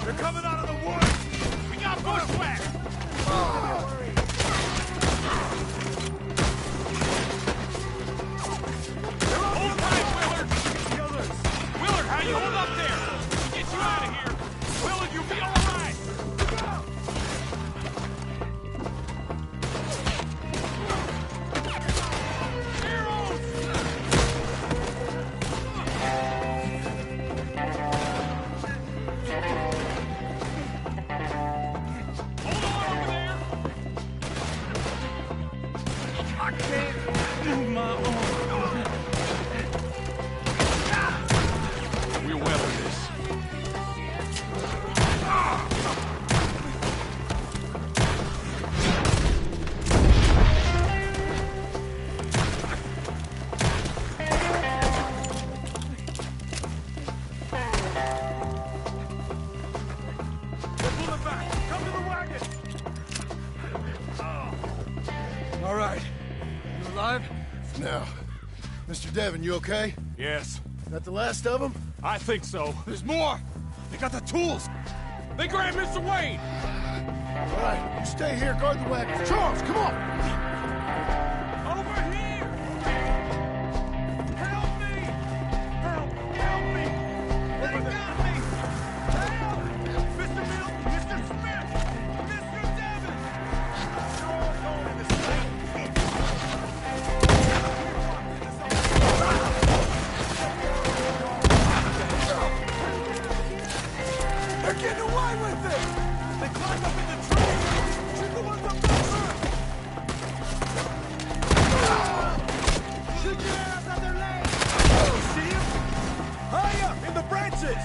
They're coming out of the woods! We got bushwhacked! Hold tight, Willard! Willard, how you hold up there? We'll get you out of here. Willard, you'll be all right. Arrows! Hold on over there. I can't move my arm. We'll weather this. They're pulling back! Come to the wagon! All right. You alive? Now, Mr. Devon, you okay? Yes, That the last of them? I think so. There's more. They got the tools. They grabbed Mr. Wade. All right, you stay here, guard the wagons. Charles, come on! Over here. Help me. Help me. They got me. Help. Mr. Milton, Mr. Smith, Mr. Devon. You're all going in the same pit. They're getting away with it! They climbed up in the trees! Shoot the ones up there first! Shoot your ass out their legs! See him? Hurry up! In the branches!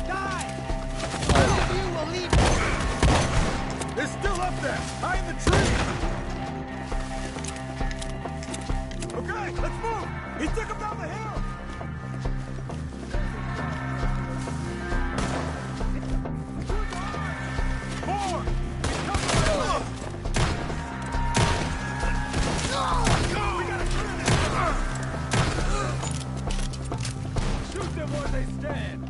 Die! All of you will leave! They're still up there! High in the tree! Okay, let's move! He took him down the hill! they stand.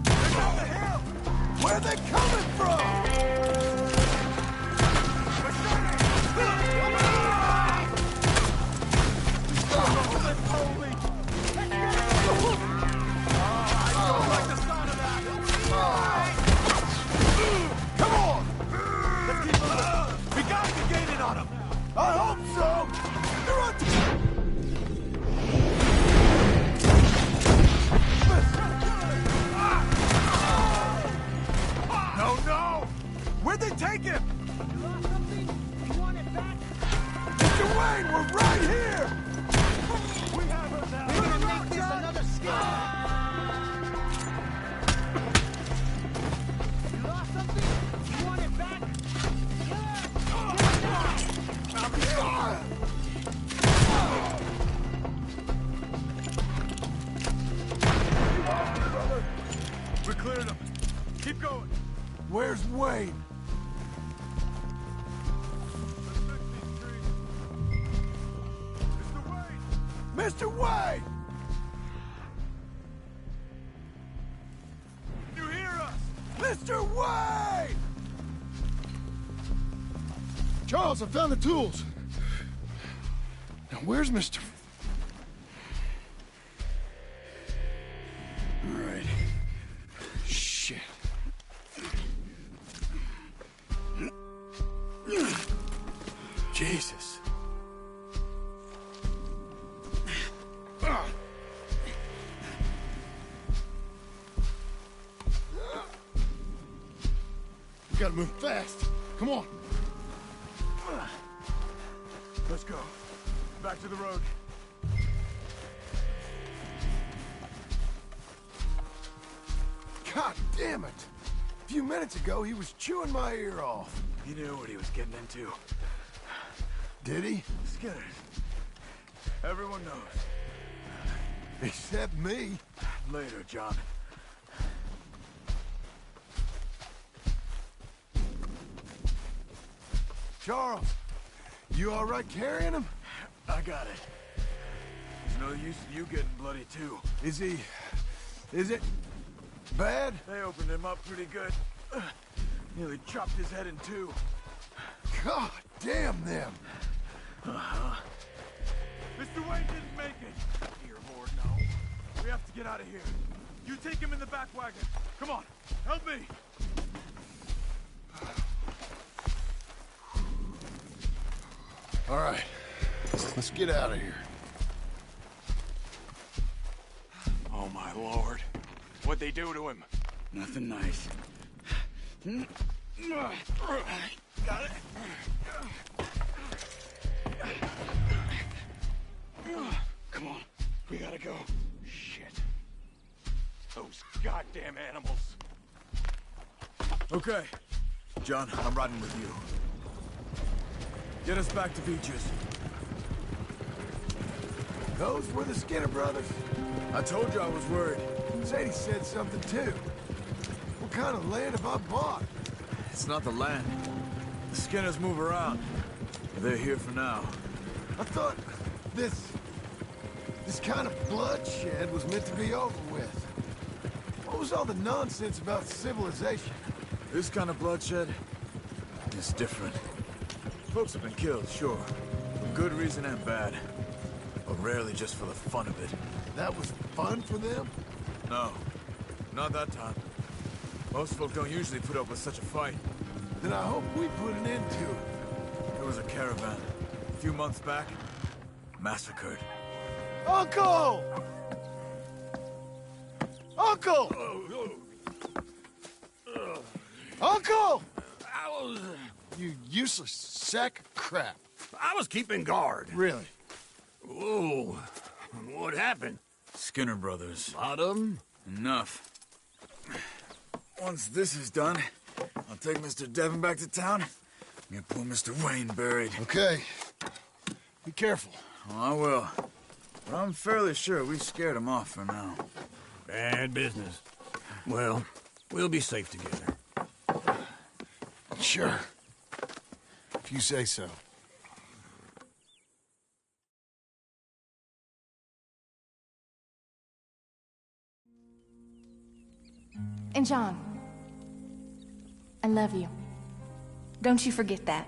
They're down the hill. Where are they coming from? Come on! Let's keep moving. We gotta be gaining on them. I hope so. They're on. No, no! Where'd they take him? You lost something? You want it back? Mr. Wayne, we're right here! We have her now. We're gonna make this another skill. You lost something? You want it back? We cleared them. Keep going. Where's Wayne? Mr. Wayne! You hear us? Mr. Wayne! Charles, I found the tools. Now, where's Mr. All right. Shit. Jesus. We gotta move fast. Come on. Let's go. Back to the road. God damn it! A few minutes ago, he was chewing my ear off. He knew what he was getting into. Did he? Skinner. Everyone knows. Except me. Later, John. Charles, you all right carrying him? I got it. There's no use in you getting bloody, too. Is it bad? They opened him up pretty good. Nearly chopped his head in two. God damn them. Uh-huh. Mr. Wayne didn't make it. Dear Lord, no. We have to get out of here. You take him in the back wagon. Come on, help me. All right, let's get out of here. Oh, my Lord. What'd they do to him? Nothing nice. Got it. Come on, we gotta go. Shit. Those goddamn animals. Okay. John, I'm riding with you. Get us back to Beaches. Those were the Skinner brothers. I told you I was worried. Sadie said something too. What kind of land have I bought? It's not the land. The Skinners move around. They're here for now. I thought this kind of bloodshed was meant to be over with. What was all the nonsense about civilization? This kind of bloodshed is different. Folks have been killed, sure. For good reason and bad. But rarely just for the fun of it. That was fun for them? No. Not that time. Most folk don't usually put up with such a fight. Then I hope we put an end to it. There was a caravan. A few months back. Massacred. Uncle! Uncle! Uncle! You useless sack of crap. I was keeping guard. Really? Whoa. What happened? Skinner brothers. Lot of them? Enough. Once this is done, I'll take Mr. Devon back to town. Get poor Mr. Wayne buried. Okay. Be careful. Oh, I will. But I'm fairly sure we scared him off for now. Bad business. Well, we'll be safe together. Sure. If you say so. And John, I love you. Don't you forget that.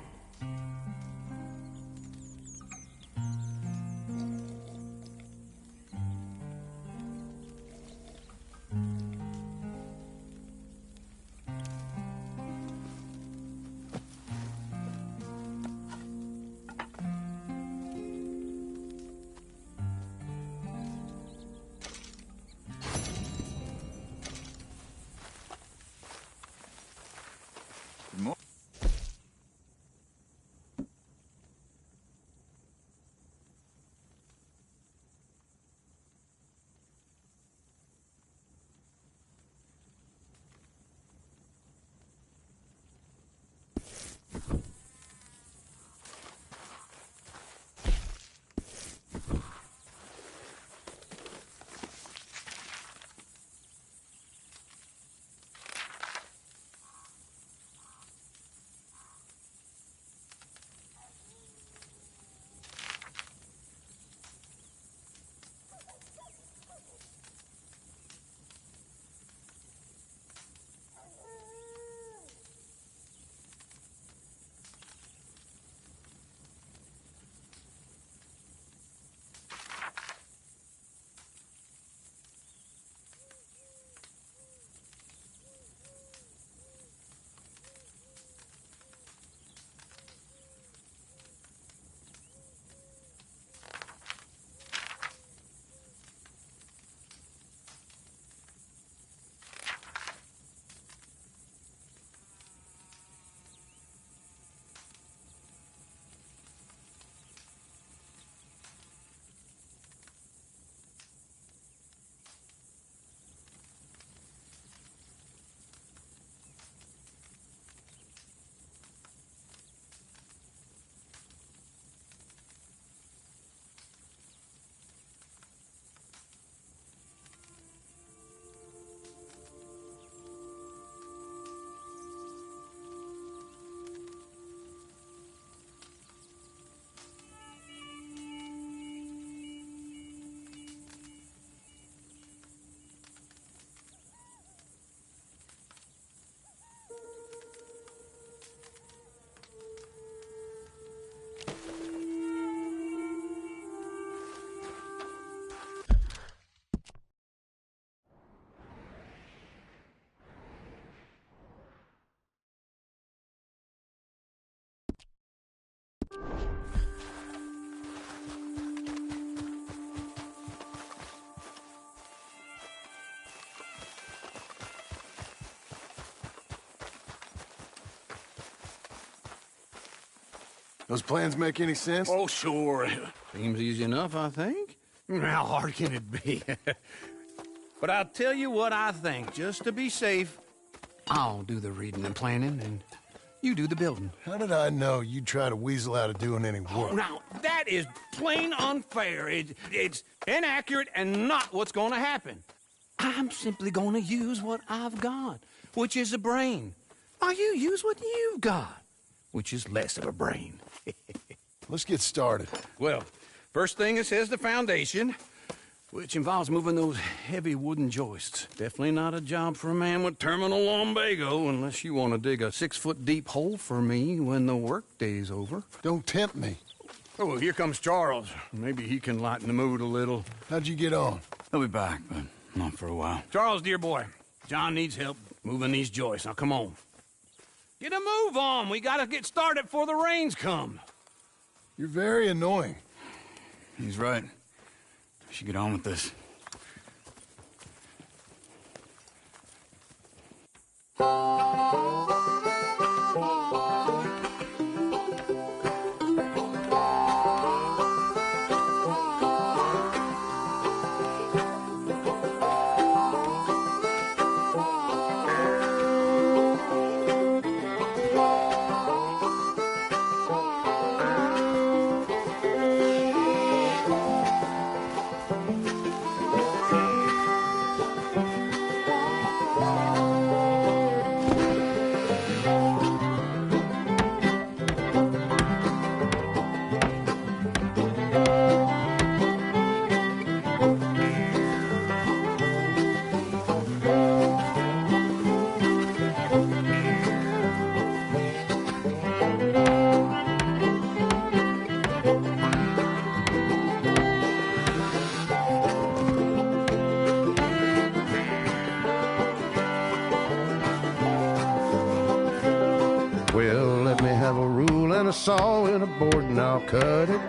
Those plans make any sense? Oh, sure. Seems easy enough, I think. How hard can it be? But I'll tell you what I think. Just to be safe, I'll do the reading and planning, and you do the building. How did I know you'd try to weasel out of doing any work? Now, that is plain unfair. It's inaccurate and not what's going to happen. I'm simply going to use what I've got, which is a brain. While you use what you've got, which is less of a brain. Let's get started. Well, first thing it says the foundation, which involves moving those heavy wooden joists. Definitely not a job for a man with terminal lumbago, unless you want to dig a 6-foot deep hole for me when the workday's over. Don't tempt me. Oh, well, here comes Charles. Maybe he can lighten the mood a little. How'd you get on? He'll be back, but not for a while. Charles, dear boy, John needs help moving these joists. Now, come on. Get a move on. We gotta get started before the rains come. You're very annoying. He's right. We should get on with this. saw and a board and I'll cut it.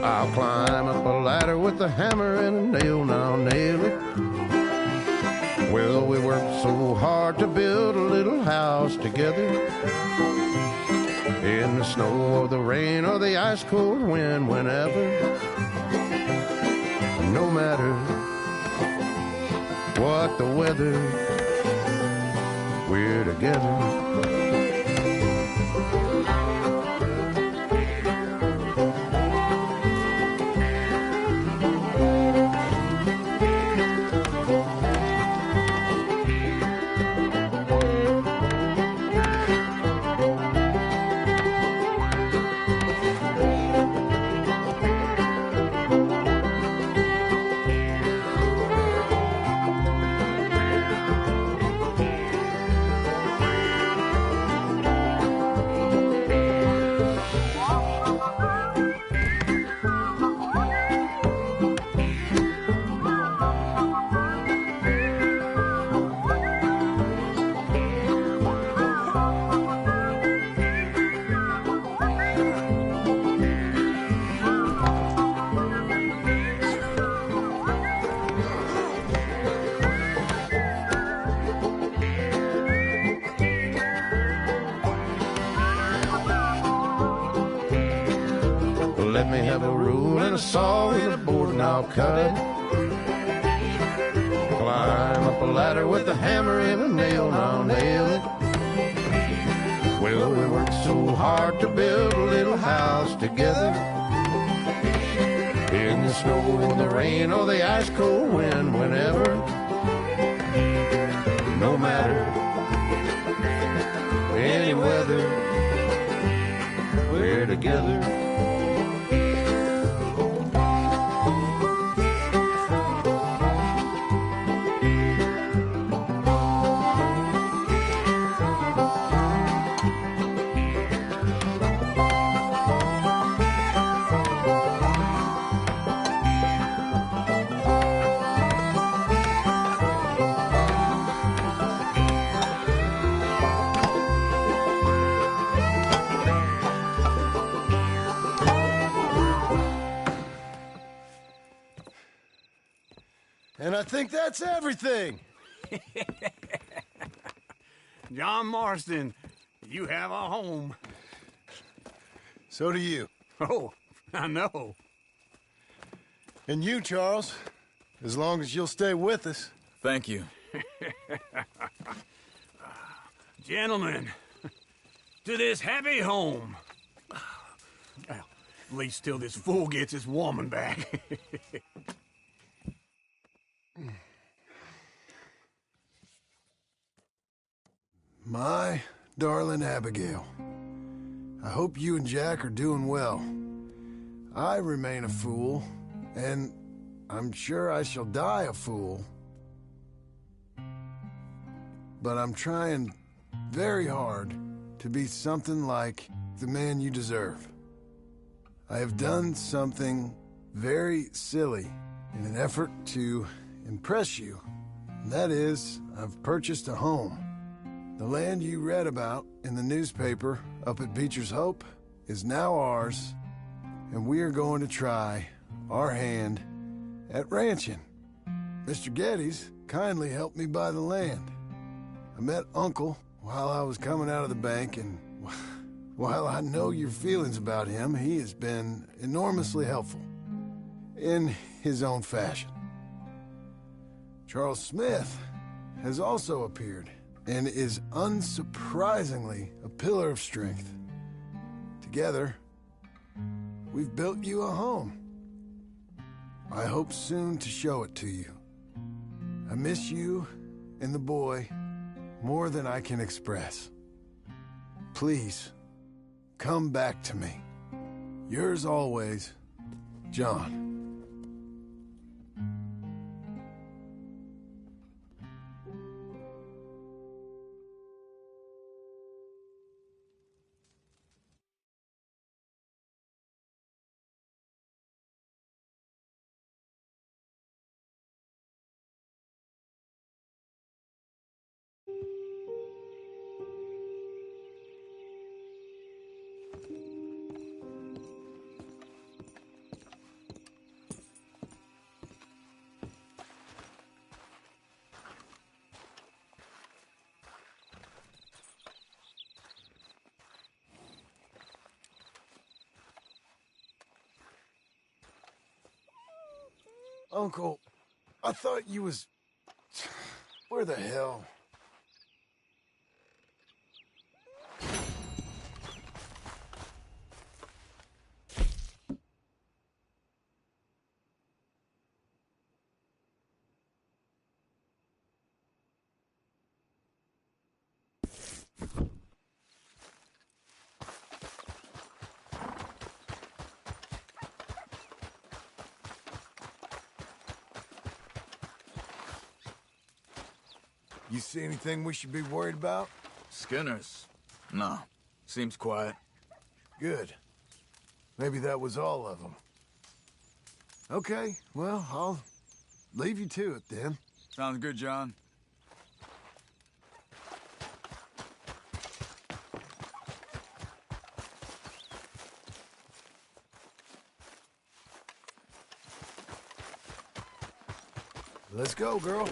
I'll climb up a ladder with a hammer and a nail and I'll nail it. Well, we worked so hard to build a little house together. In the snow or the rain or the ice cold wind, whenever. No matter what the weather, we're together. Let me have a rule and a saw and a board and I'll cut it. Climb up a ladder with a hammer and a nail and I'll nail it. Well, we worked so hard to build a little house together. In the snow and the rain or the ice cold wind, whenever. No matter any weather, we're together. And I think that's everything. John Marston, you have a home. So do you. Oh, I know. And you, Charles, as long as you'll stay with us. Thank you. Gentlemen, to this happy home. Well, at least till this fool gets his woman back. My darling Abigail, I hope you and Jack are doing well. I remain a fool, and I'm sure I shall die a fool. But I'm trying very hard to be something like the man you deserve. I have done something very silly in an effort to impress you. And that is, I've purchased a home. The land you read about in the newspaper up at Beecher's Hope is now ours, and we are going to try our hand at ranching. Mr. Geddes kindly helped me buy the land. I met Uncle while I was coming out of the bank, and while I know your feelings about him, he has been enormously helpful in his own fashion. Charles Smith has also appeared and is unsurprisingly a pillar of strength. Together, we've built you a home. I hope soon to show it to you. I miss you and the boy more than I can express. Please, come back to me. Yours always, John. Uncle, I thought you was... Where the hell? You see anything we should be worried about? Skinners? No. Seems quiet. Good. Maybe that was all of them. Okay, well, I'll leave you to it then. Sounds good, John. Let's go, girl.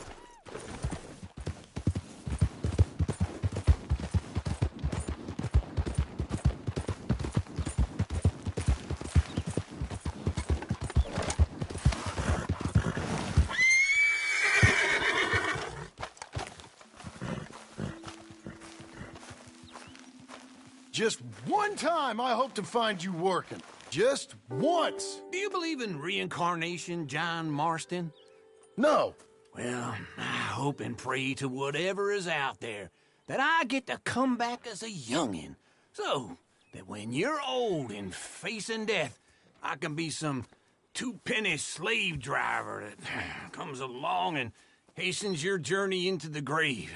Just one time I hope to find you working. Just once. Do you believe in reincarnation, John Marston? No. Well, I hope and pray to whatever is out there that I get to come back as a youngin', so that when you're old and facing death, I can be some two-penny slave driver that comes along and hastens your journey into the grave.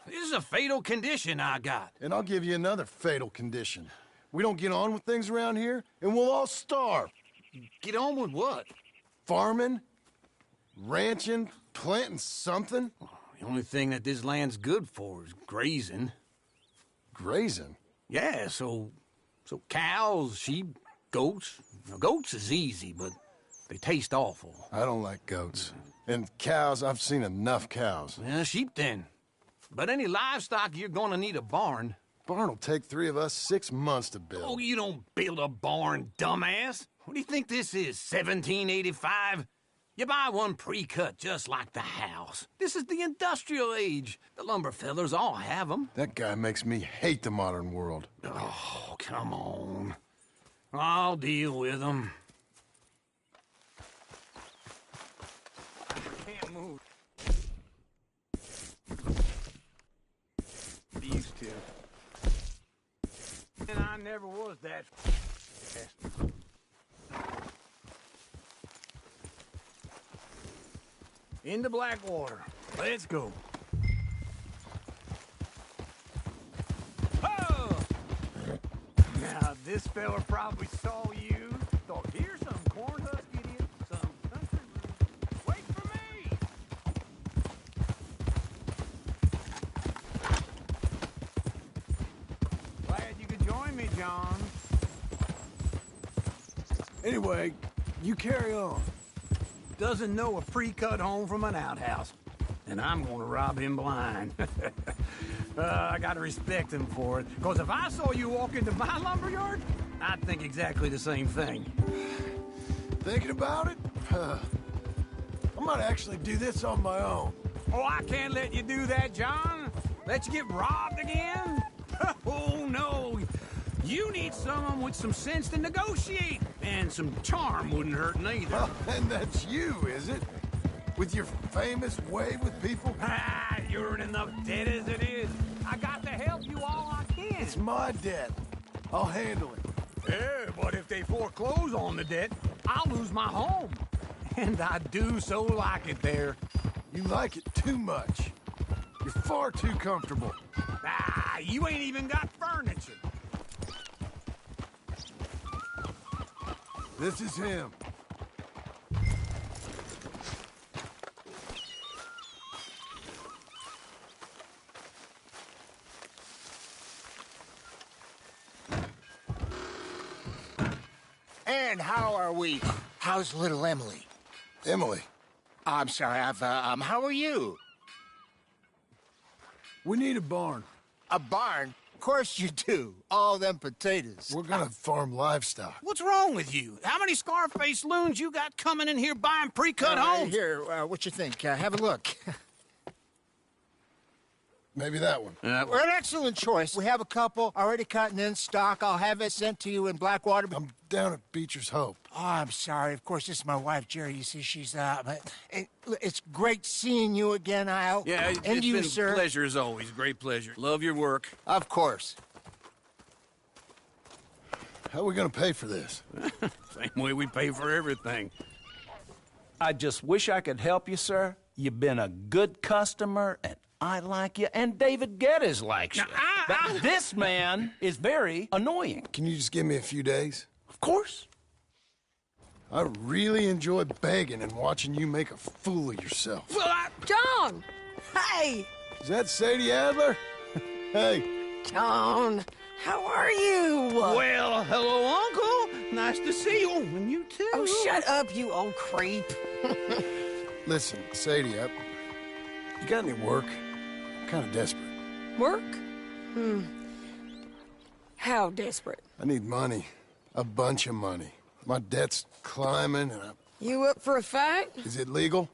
This is a fatal condition I got. And I'll give you another fatal condition. We don't get on with things around here, and we'll all starve. Get on with what? Farming, ranching, planting something. The only thing that this land's good for is grazing. Grazing? Yeah, so cows, sheep, goats. Now, goats is easy, but they taste awful. I don't like goats. And cows, I've seen enough cows. Yeah, sheep then. But any livestock, you're gonna need a barn. Barn will take 3 of us 6 months to build. Oh, you don't build a barn, dumbass. What do you think this is, 1785? You buy one pre-cut just like the house. This is the industrial age. The lumber fellers all have them. That guy makes me hate the modern world. Oh, come on. I'll deal with them. I can't move. Used to. And I never was that fast. Into Blackwater. Let's go. Oh! Now, this fella probably saw you. Thought, here's some corn husk idiot, some country room. Wait for me! Glad you could join me, John. Anyway, you carry on. Doesn't know a pre-cut home from an outhouse. And I'm gonna rob him blind. I gotta respect him for it. Because if I saw you walk into my lumberyard, I'd think exactly the same thing. Thinking about it? I might actually do this on my own. Oh, I can't let you do that, John. Let you get robbed again? Oh, no. You need someone with some sense to negotiate. And some charm wouldn't hurt neither. Oh, and that's you, is it? With your famous way with people? Ah, you're in enough debt as it is. I got to help you all I can. It's my debt. I'll handle it. Yeah, but if they foreclose on the debt, I'll lose my home. And I do so like it there. You like it too much. You're far too comfortable. Ah, you ain't even got furniture. This is him. And how are we? How's little Emily? Emily. I'm sorry, how are you? We need a barn. A barn? Of course you do. All them potatoes. We're gonna farm livestock. What's wrong with you? How many Scarface loons you got coming in here buying pre-cut homes? Here, what you think? Have a look. Maybe that one. We're an excellent choice. We have a couple already cut and in stock. I'll have it sent to you in Blackwater. I'm down at Beecher's Hope. Oh, I'm sorry. Of course, this is my wife, Jerry. You see, she's but it's great seeing you again, Al. Yeah, and it's you, been sir. a pleasure as always. Great pleasure. Love your work. Of course. How are we gonna pay for this? Same way we pay for everything. I just wish I could help you, sir. You've been a good customer, and I like you, and David Geddes likes you. But this man is very annoying. Can you just give me a few days? Of course. I really enjoy begging and watching you make a fool of yourself. Well, John! Hey! Is that Sadie Adler? Hey. John, how are you? Well, hello, Uncle. Nice to see you. And you too. Oh, shut up, you old creep. Listen, Sadie, you got any work? I'm kind of desperate. Work? How desperate? I need money. A bunch of money. My debt's climbing and You up for a fight? Is it legal?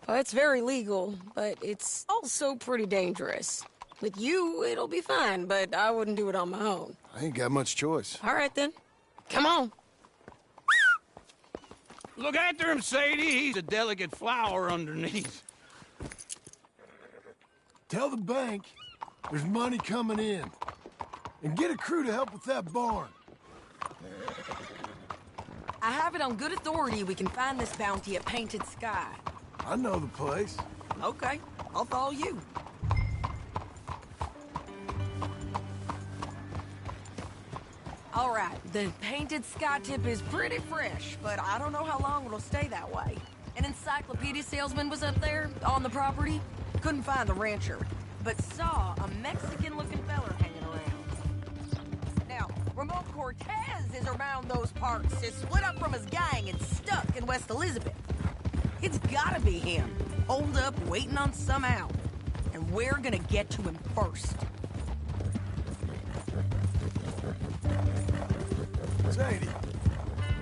Well, it's very legal, but it's also pretty dangerous. With you, it'll be fine, but I wouldn't do it on my own. I ain't got much choice. All right, then. Come on. Look after him, Sadie. He's a delicate flower underneath. Tell the bank there's money coming in. And get a crew to help with that barn. I have it on good authority we can find this bounty at Painted Sky. I know the place. Okay, I'll follow you. All right, the Painted Sky tip is pretty fresh, but I don't know how long it'll stay that way. An encyclopedia salesman was up there on the property. Couldn't find the rancher, but saw a Mexican-looking feller hanging around. Now, Ramon Cortez is around those parts, is split up from his gang and stuck in West Elizabeth. It's gotta be him, holed up waiting on some out. And we're gonna get to him first. Sadie.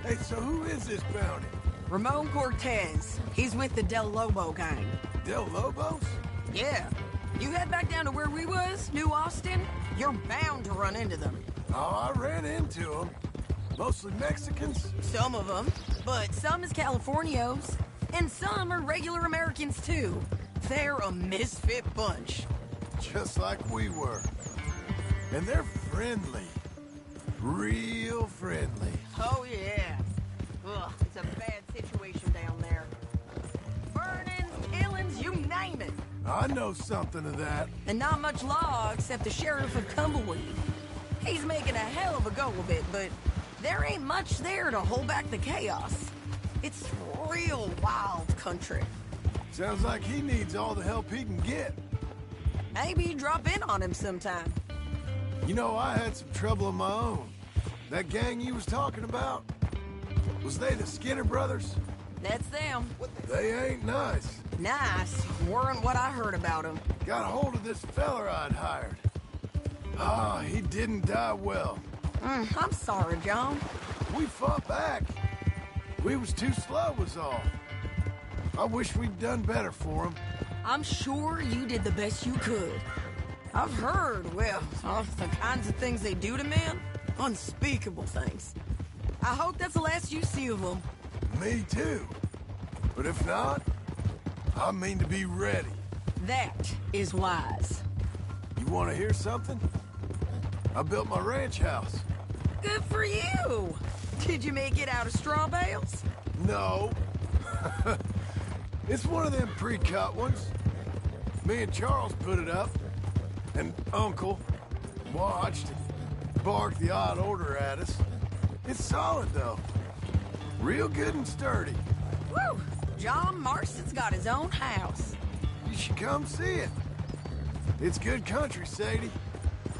Hey, so who is this bounty? Ramon Cortez. He's with the Del Lobo gang. Del Lobos? Yeah. You head back down to where we was, New Austin, you're bound to run into them. Oh, I ran into them. Mostly Mexicans? Some of them, but some is Californios. And some are regular Americans, too. They're a misfit bunch. Just like we were. And they're friendly. Real friendly. Oh, yeah. Ugh, it's a bad situation down there. Burnings, killings, you name it. I know something of that. And not much law except the sheriff of Tumbleweed. He's making a hell of a go of it, but there ain't much there to hold back the chaos. It's real wild country. Sounds like he needs all the help he can get. Maybe drop in on him sometime. You know, I had some trouble of my own. That gang you was talking about, was they the Skinner brothers? That's them. They ain't nice. Nice weren't what I heard about them. Got a hold of this feller I'd hired. Ah, he didn't die well. I'm sorry, John. We fought back. We was too slow was all. I wish we'd done better for him. I'm sure you did the best you could. I've heard, well, of the kinds of things they do to men. Unspeakable things. I hope that's the last you see of them. Me too. But if not, I mean to be ready. That is wise. You want to hear something? I built my ranch house. Good for you. Did you make it out of straw bales? No. It's one of them pre-cut ones. Me and Charles put it up. And Uncle watched and barked the odd order at us. It's solid, though. Real good and sturdy. Woo! John Marston's got his own house. You should come see it. It's good country, Sadie.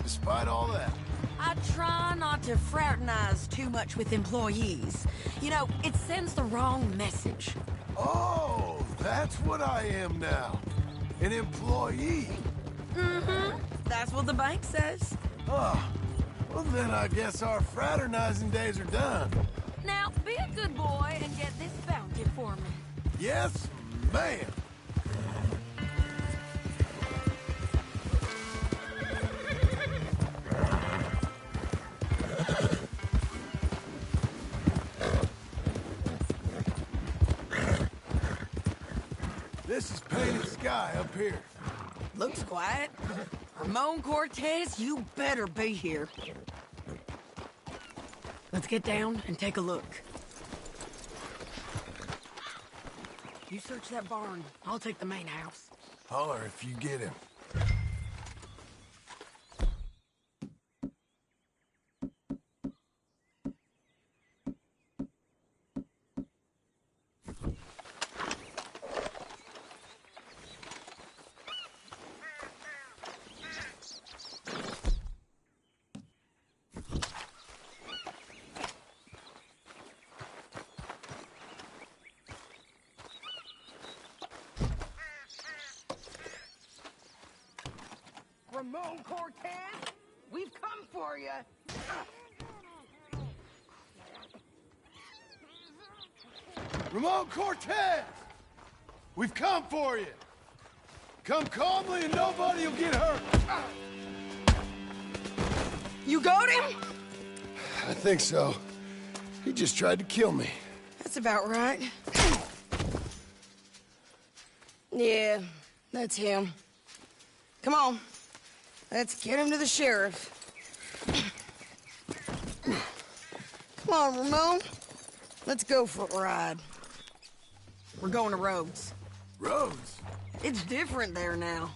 Despite all that. I try not to fraternize too much with employees. You know, it sends the wrong message. Oh, that's what I am now. An employee. Mm-hmm. That's what the bank says. Oh, well then I guess our fraternizing days are done. Now, be a good boy and get this bounty for me. Yes, ma'am. This is painted sky up here. Looks quiet. Ramon Cortez, you better be here. Let's get down and take a look. You search that barn. I'll take the main house. Holler if you get him. Ramon Cortez, we've come for you. Ramon Cortez! We've come for you! Come calmly and nobody will get hurt! You got him? I think so. He just tried to kill me. That's about right. Yeah, that's him. Come on. Let's get him to the sheriff. Come on, Ramon. Let's go for a ride. We're going to Rhodes. Rhodes? It's different there now.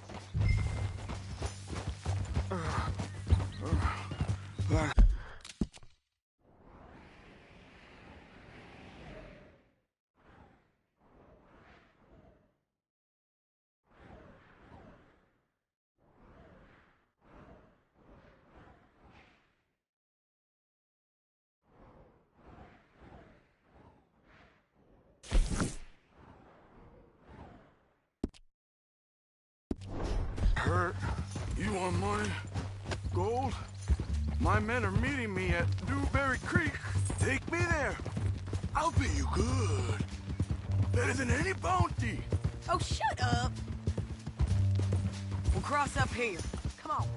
Hurt? You want money? Gold? My men are meeting me at Newberry Creek. Take me there. I'll pay you good. Better than any bounty. Oh, shut up. We'll cross up here. Come on.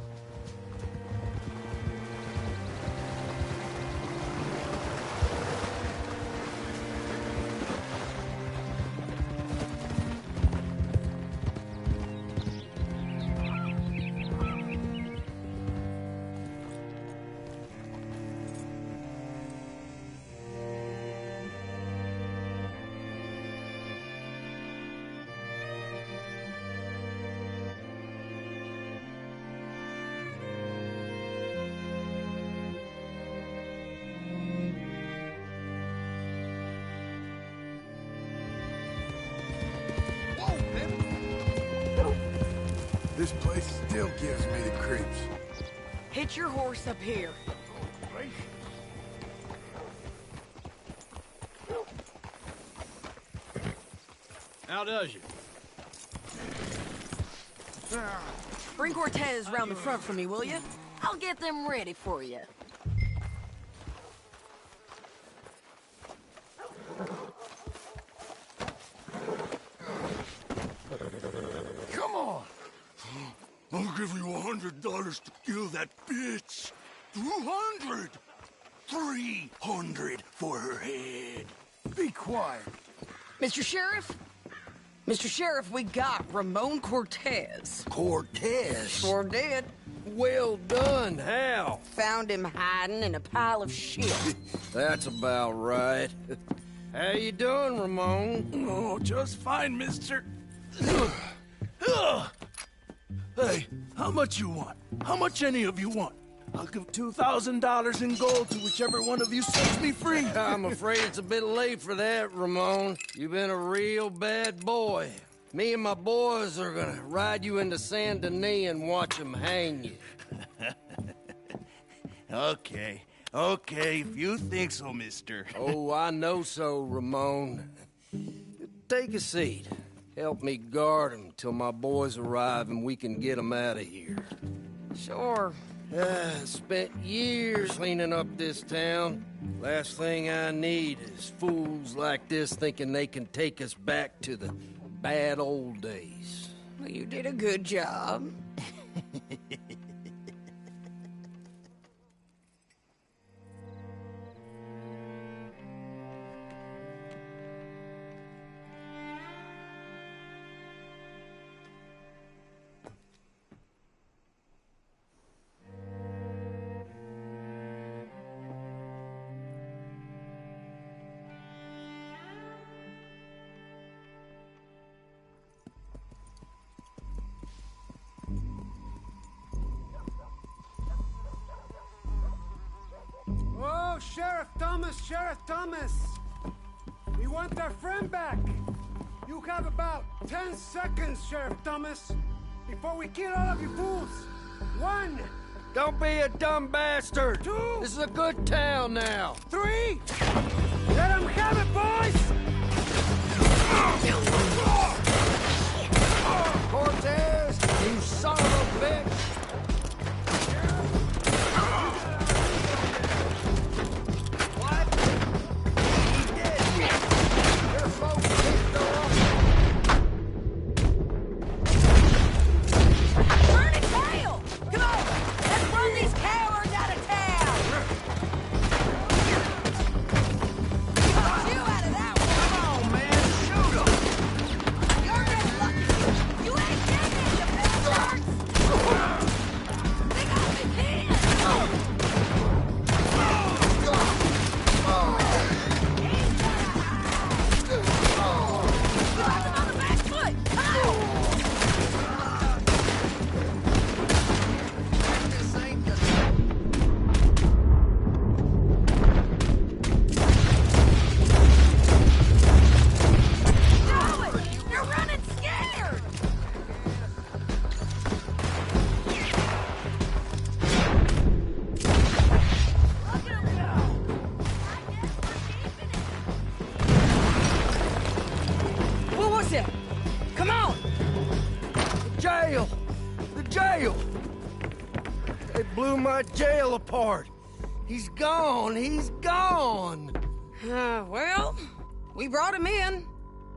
This place still gives me the creeps. Hitch your horse up here. How does you? Bring Cortez round the front for me, will you? I'll get them ready for you. Come on! I'll give you $100 to kill that bitch. 200. 300 for her head. Be quiet. Mr. Sheriff? Mr. Sheriff, we got Ramon Cortez. Cortez? Sure did. Well done. How? Found him hiding in a pile of shit. That's about right. How you doing, Ramon? Oh, just fine, mister. Hey, how much you want? How much any of you want? I'll give $2,000 in gold to whichever one of you sets me free. I'm afraid it's a bit late for that, Ramon. You've been a real bad boy. Me and my boys are gonna ride you into Saint Denis and watch them hang you. Okay, if you think so, mister. Oh, I know so, Ramon. Take a seat. Help me guard them till my boys arrive and we can get them out of here. Sure. Spent years cleaning up this town. Last thing I need is fools like this thinking they can take us back to the bad old days. Well, you did a good job. Oh, Sheriff Thomas! We want our friend back! You have about 10 seconds, Sheriff Thomas, before we kill all of you fools! 1! Don't be a dumb bastard! 2! This is a good town now! 3! Let them have it, boys! Cortez, you son of a bitch! My jail apart. He's gone. He's gone. Well, we brought him in.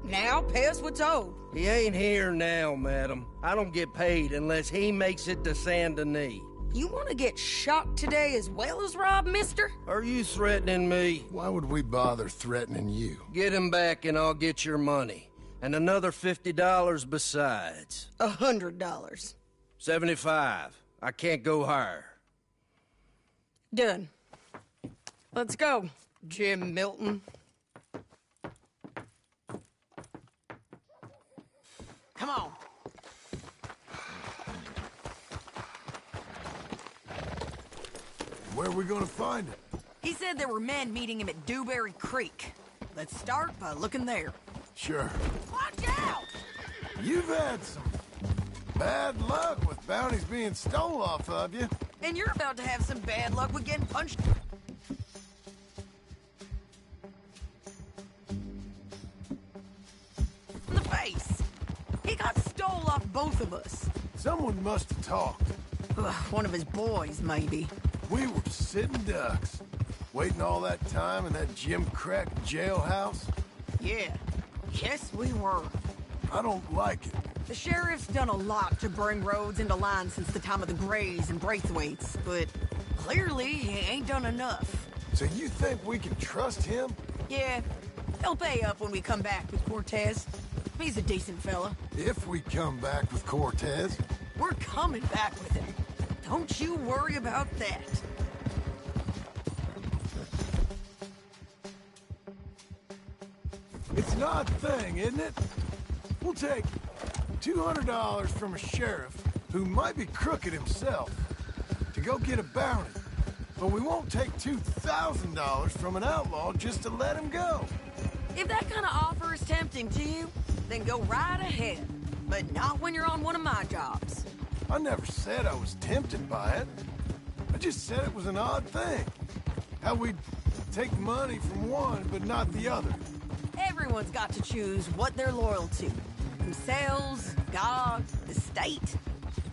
Now pay us what's owed. He ain't here now, madam. I don't get paid unless he makes it to Saint Denis. You want to get shot today as well as rob, mister? Are you threatening me? Why would we bother threatening you? Get him back and I'll get your money. And another $50 besides. $100. 75. I can't go higher. Done. Let's go, Jim Milton. Come on. Where are we gonna find it? He said there were men meeting him at Dewberry Creek. Let's start by looking there. Sure. Watch out! You've had some bad luck with bounties being stole off of you. And you're about to have some bad luck with getting punched in the face. He got stole off both of us. Someone must have talked. One of his boys, maybe. We were sitting ducks, waiting all that time in that Jim Crack jailhouse. Yeah. Yes, we were. I don't like it. The sheriff's done a lot to bring roads into line since the time of the Grays and Braithwaites, but clearly he ain't done enough. So you think we can trust him? Yeah. He'll pay up when we come back with Cortez. He's a decent fella. If we come back with Cortez. We're coming back with him. Don't you worry about that. It's an odd thing, isn't it? We'll take $200 from a sheriff who might be crooked himself to go get a bounty, but we won't take $2,000 from an outlaw just to let him go. If that kind of offer is tempting to you, then go right ahead. But not when you're on one of my jobs. I never said I was tempted by it. I just said it was an odd thing. How we'd take money from one, but not the other. Everyone's got to choose what they're loyal to. Themselves, God, the state.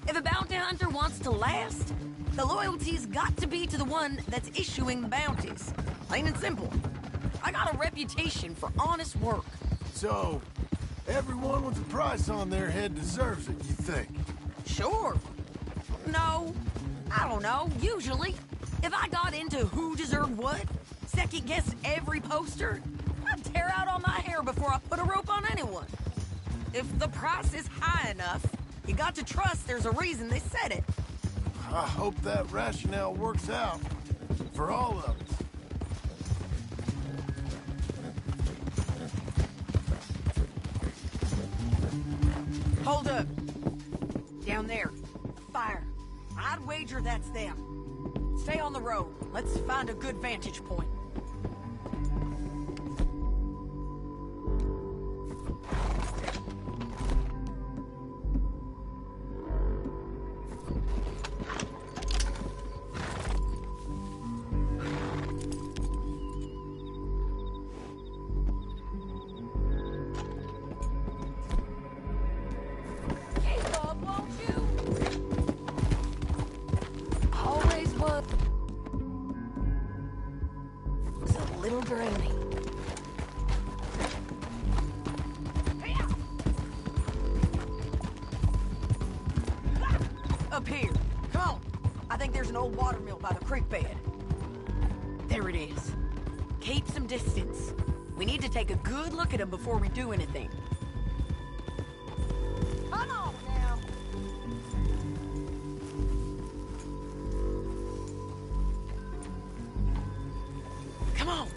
If a bounty hunter wants to last, the loyalty's got to be to the one that's issuing the bounties. Plain and simple. I got a reputation for honest work. So, everyone with a price on their head deserves it, you think? Sure. No, I don't know, usually. If I got into who deserved what, second-guess every poster, I'd tear out all my hair before I put a rope on anyone. If the price is high enough, you got to trust there's a reason they said it. I hope that rationale works out for all of us. Hold up. Down there. Fire. I'd wager that's them. Stay on the road. Let's find a good vantage point. Up here. Come on. I think there's an old water mill by the creek bed. There it is. Keep some distance. We need to take a good look at them before we do anything. Come on now. Come on.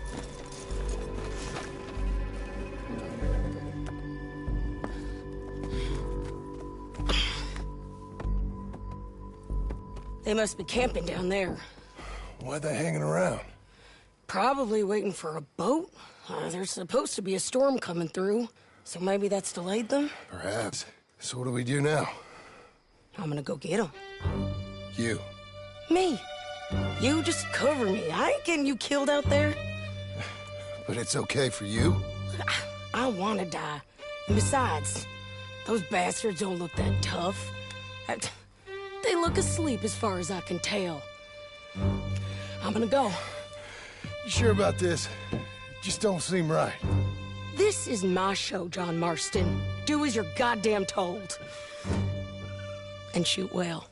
They must be camping down there. Why are they hanging around? Probably waiting for a boat. There's supposed to be a storm coming through, so maybe that's delayed them? Perhaps. So what do we do now? I'm gonna go get them. You? Me. You just cover me. I ain't getting you killed out there. But it's okay for you? I wanna die. And besides, those bastards don't look that tough. They look asleep as far as I can tell. I'm gonna go. You sure about this? Just don't seem right. This is my show, John Marston. Do as you're goddamn told. And shoot well.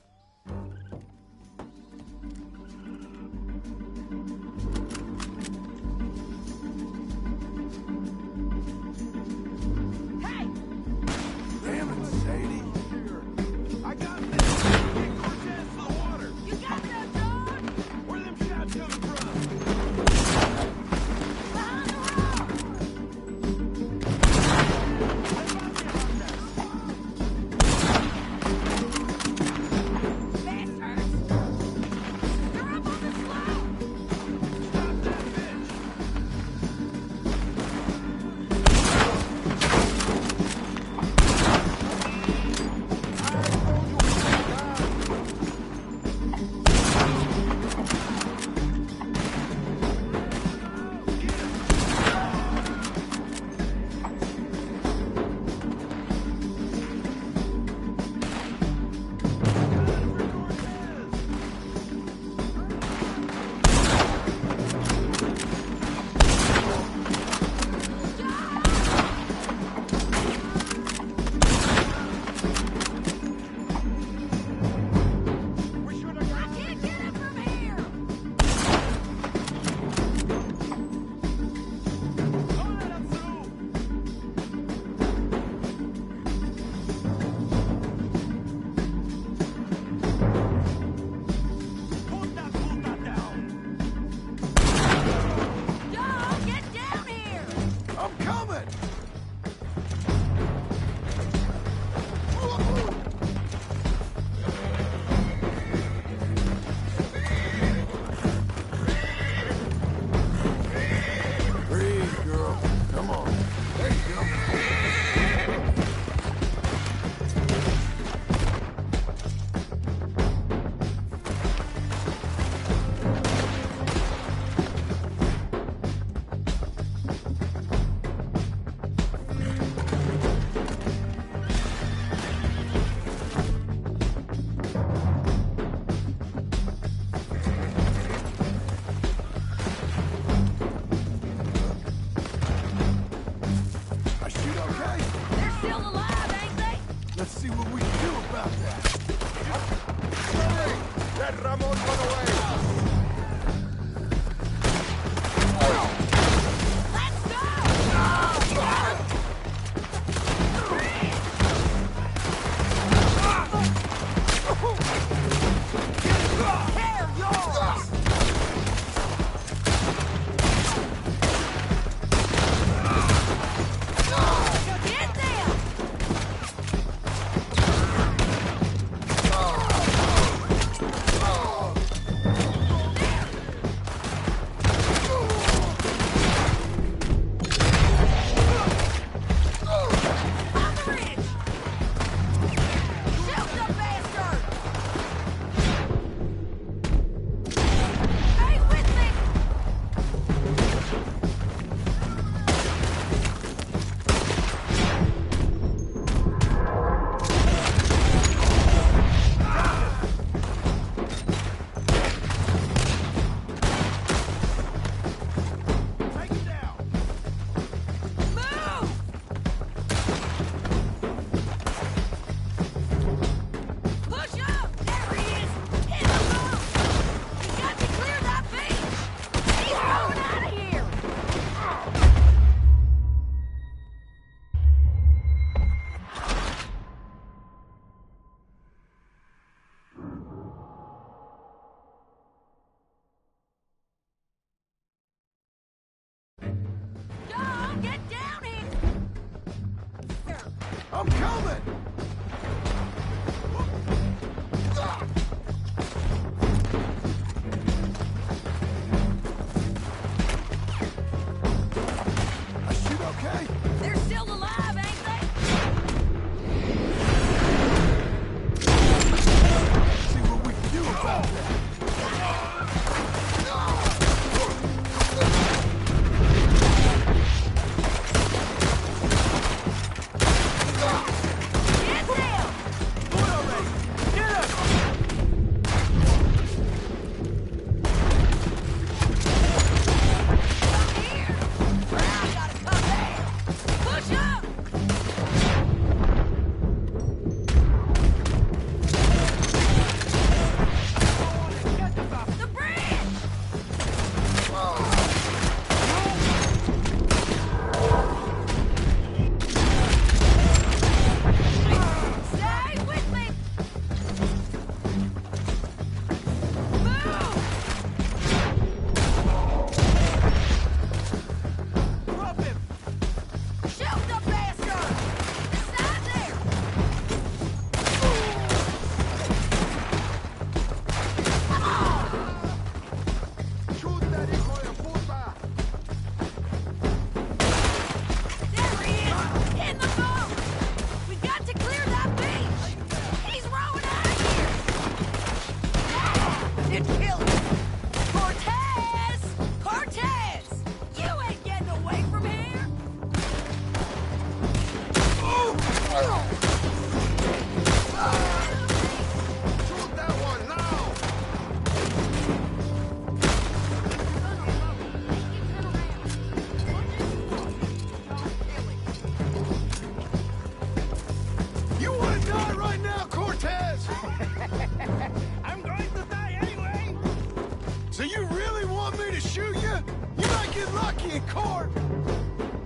get lucky in court!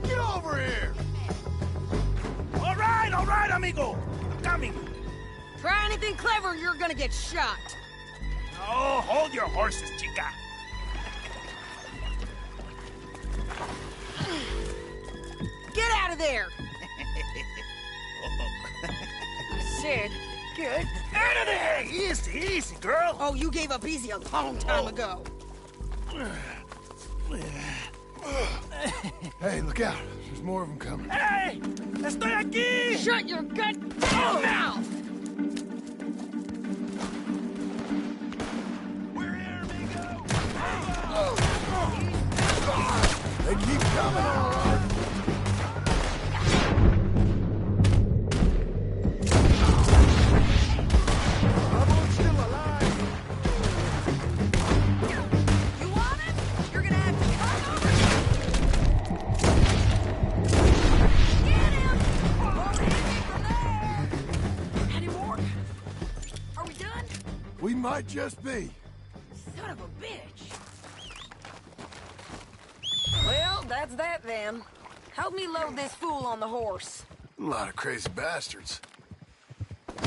Get over here! All right, amigo. I'm coming. Try anything clever, you're gonna get shot. Oh, hold your horses, chica. Get out of there! I said, get out of there! Easy, easy, girl. Oh, you gave up easy a long time ago. Hey, look out. There's more of them coming. Hey! Estoy aquí! Shut your goddamn mouth! We're here, amigo! They keep coming, all right. Ramon's still alive. You want him? You're gonna have to cut over. Get him! Won't hit me from there! Any more? Are we done? We might just be. Son of a bitch! Well, that's that then. Help me load this fool on the horse. A lot of crazy bastards.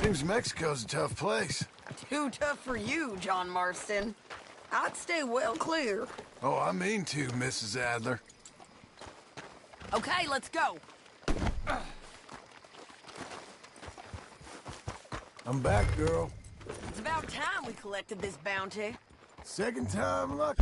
Seems Mexico's a tough place. Too tough for you, John Marston. I'd stay well clear. Oh, I mean to, Mrs. Adler. Okay, let's go. I'm back, girl. It's about time we collected this bounty. Second time luck.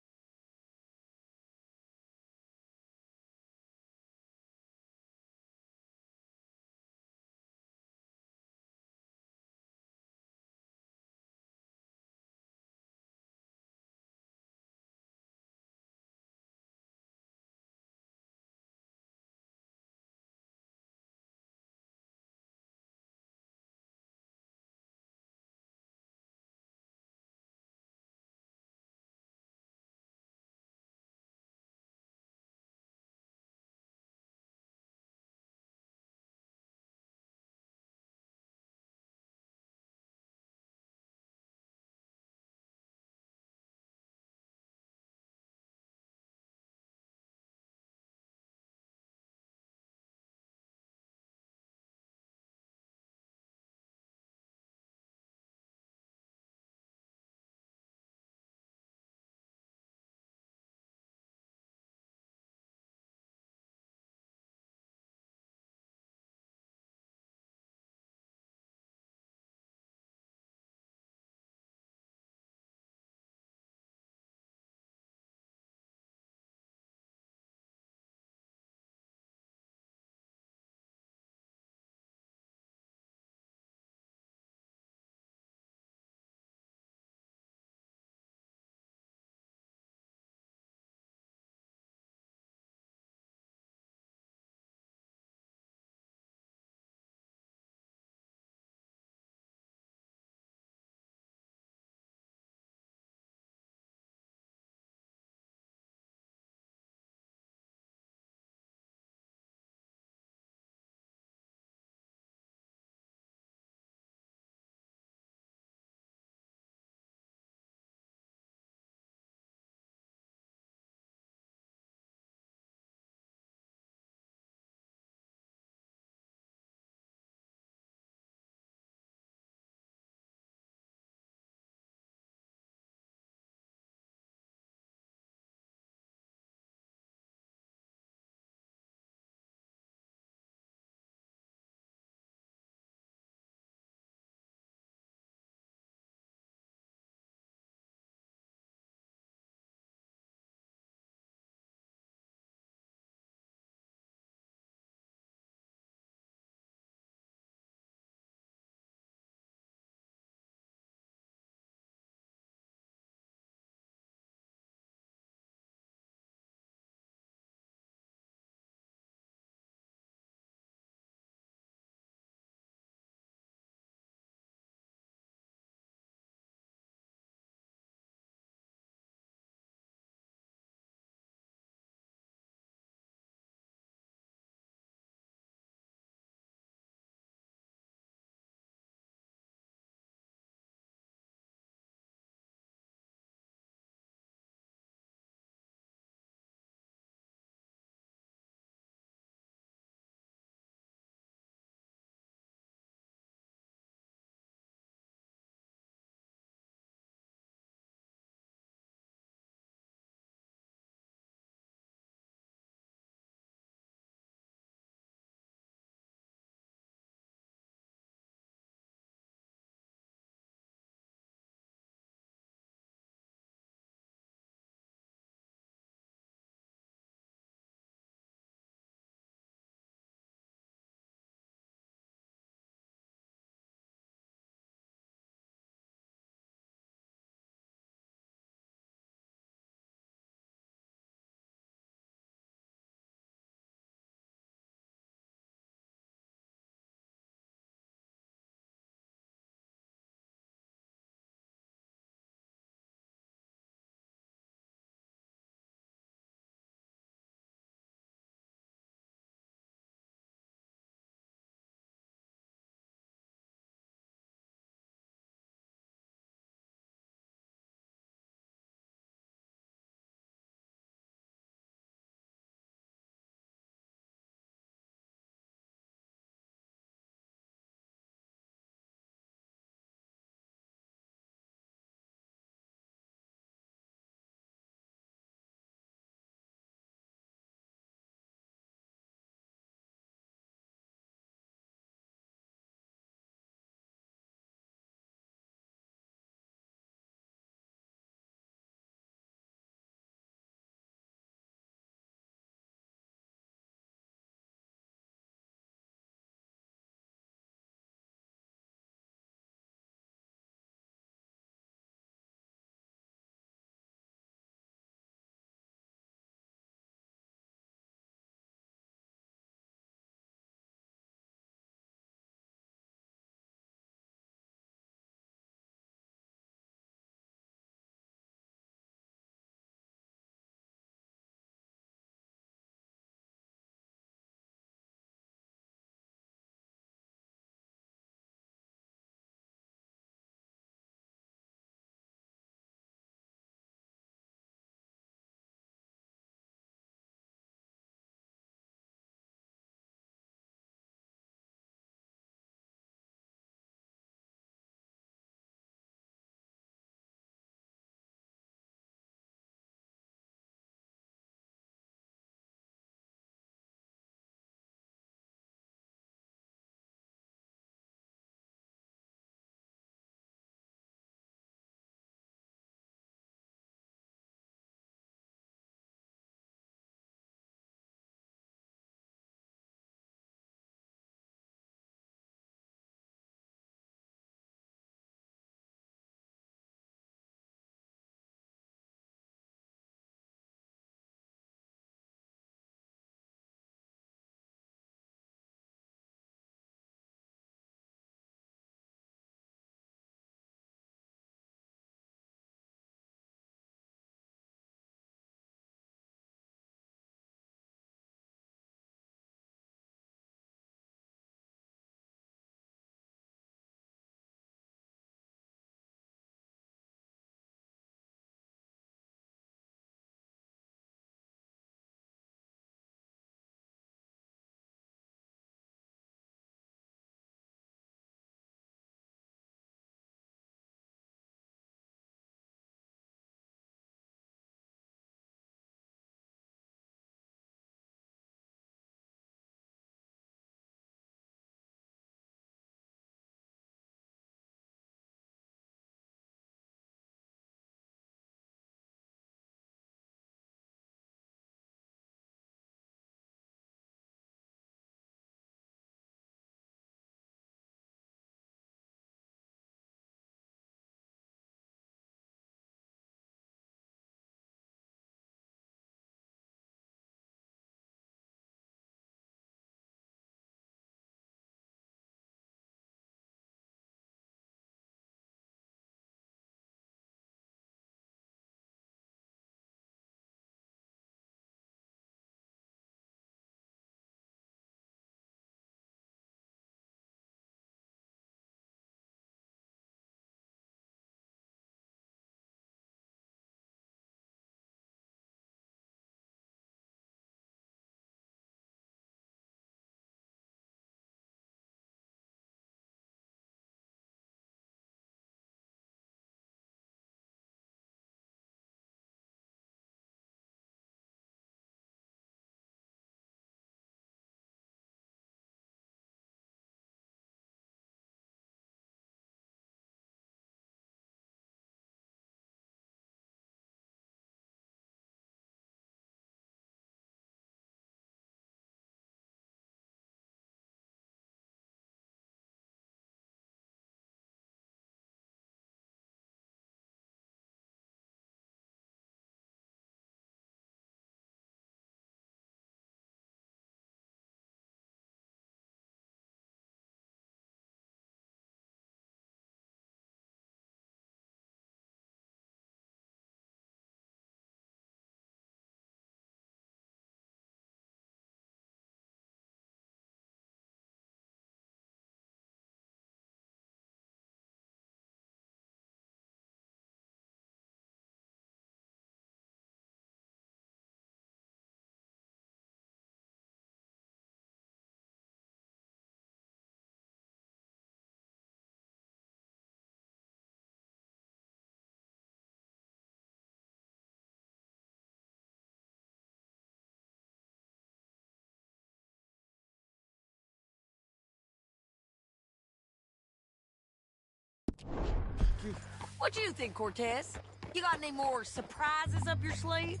What you think, Cortez? You got any more surprises up your sleeve?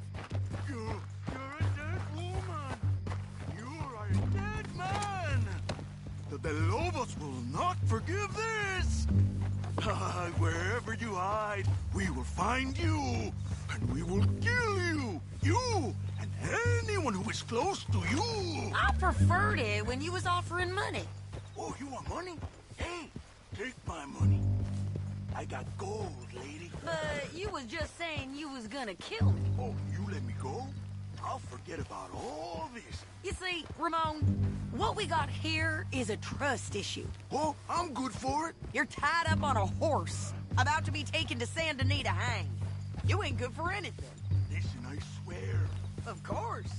You're a dead woman. You are a dead man. The Lobos will not forgive this. Wherever you hide, we will find you, and we will kill you. You and anyone who is close to you. I preferred it when you was offering money. Oh, you want money? Hey, take my money. I got gold, lady. But you was just saying you was gonna kill me. Oh, you let me go? I'll forget about all this. You see, Ramon, what we got here is a trust issue. Oh, I'm good for it. You're tied up on a horse, about to be taken to Saint Denis to hang. You ain't good for anything. Listen, I swear. Of course.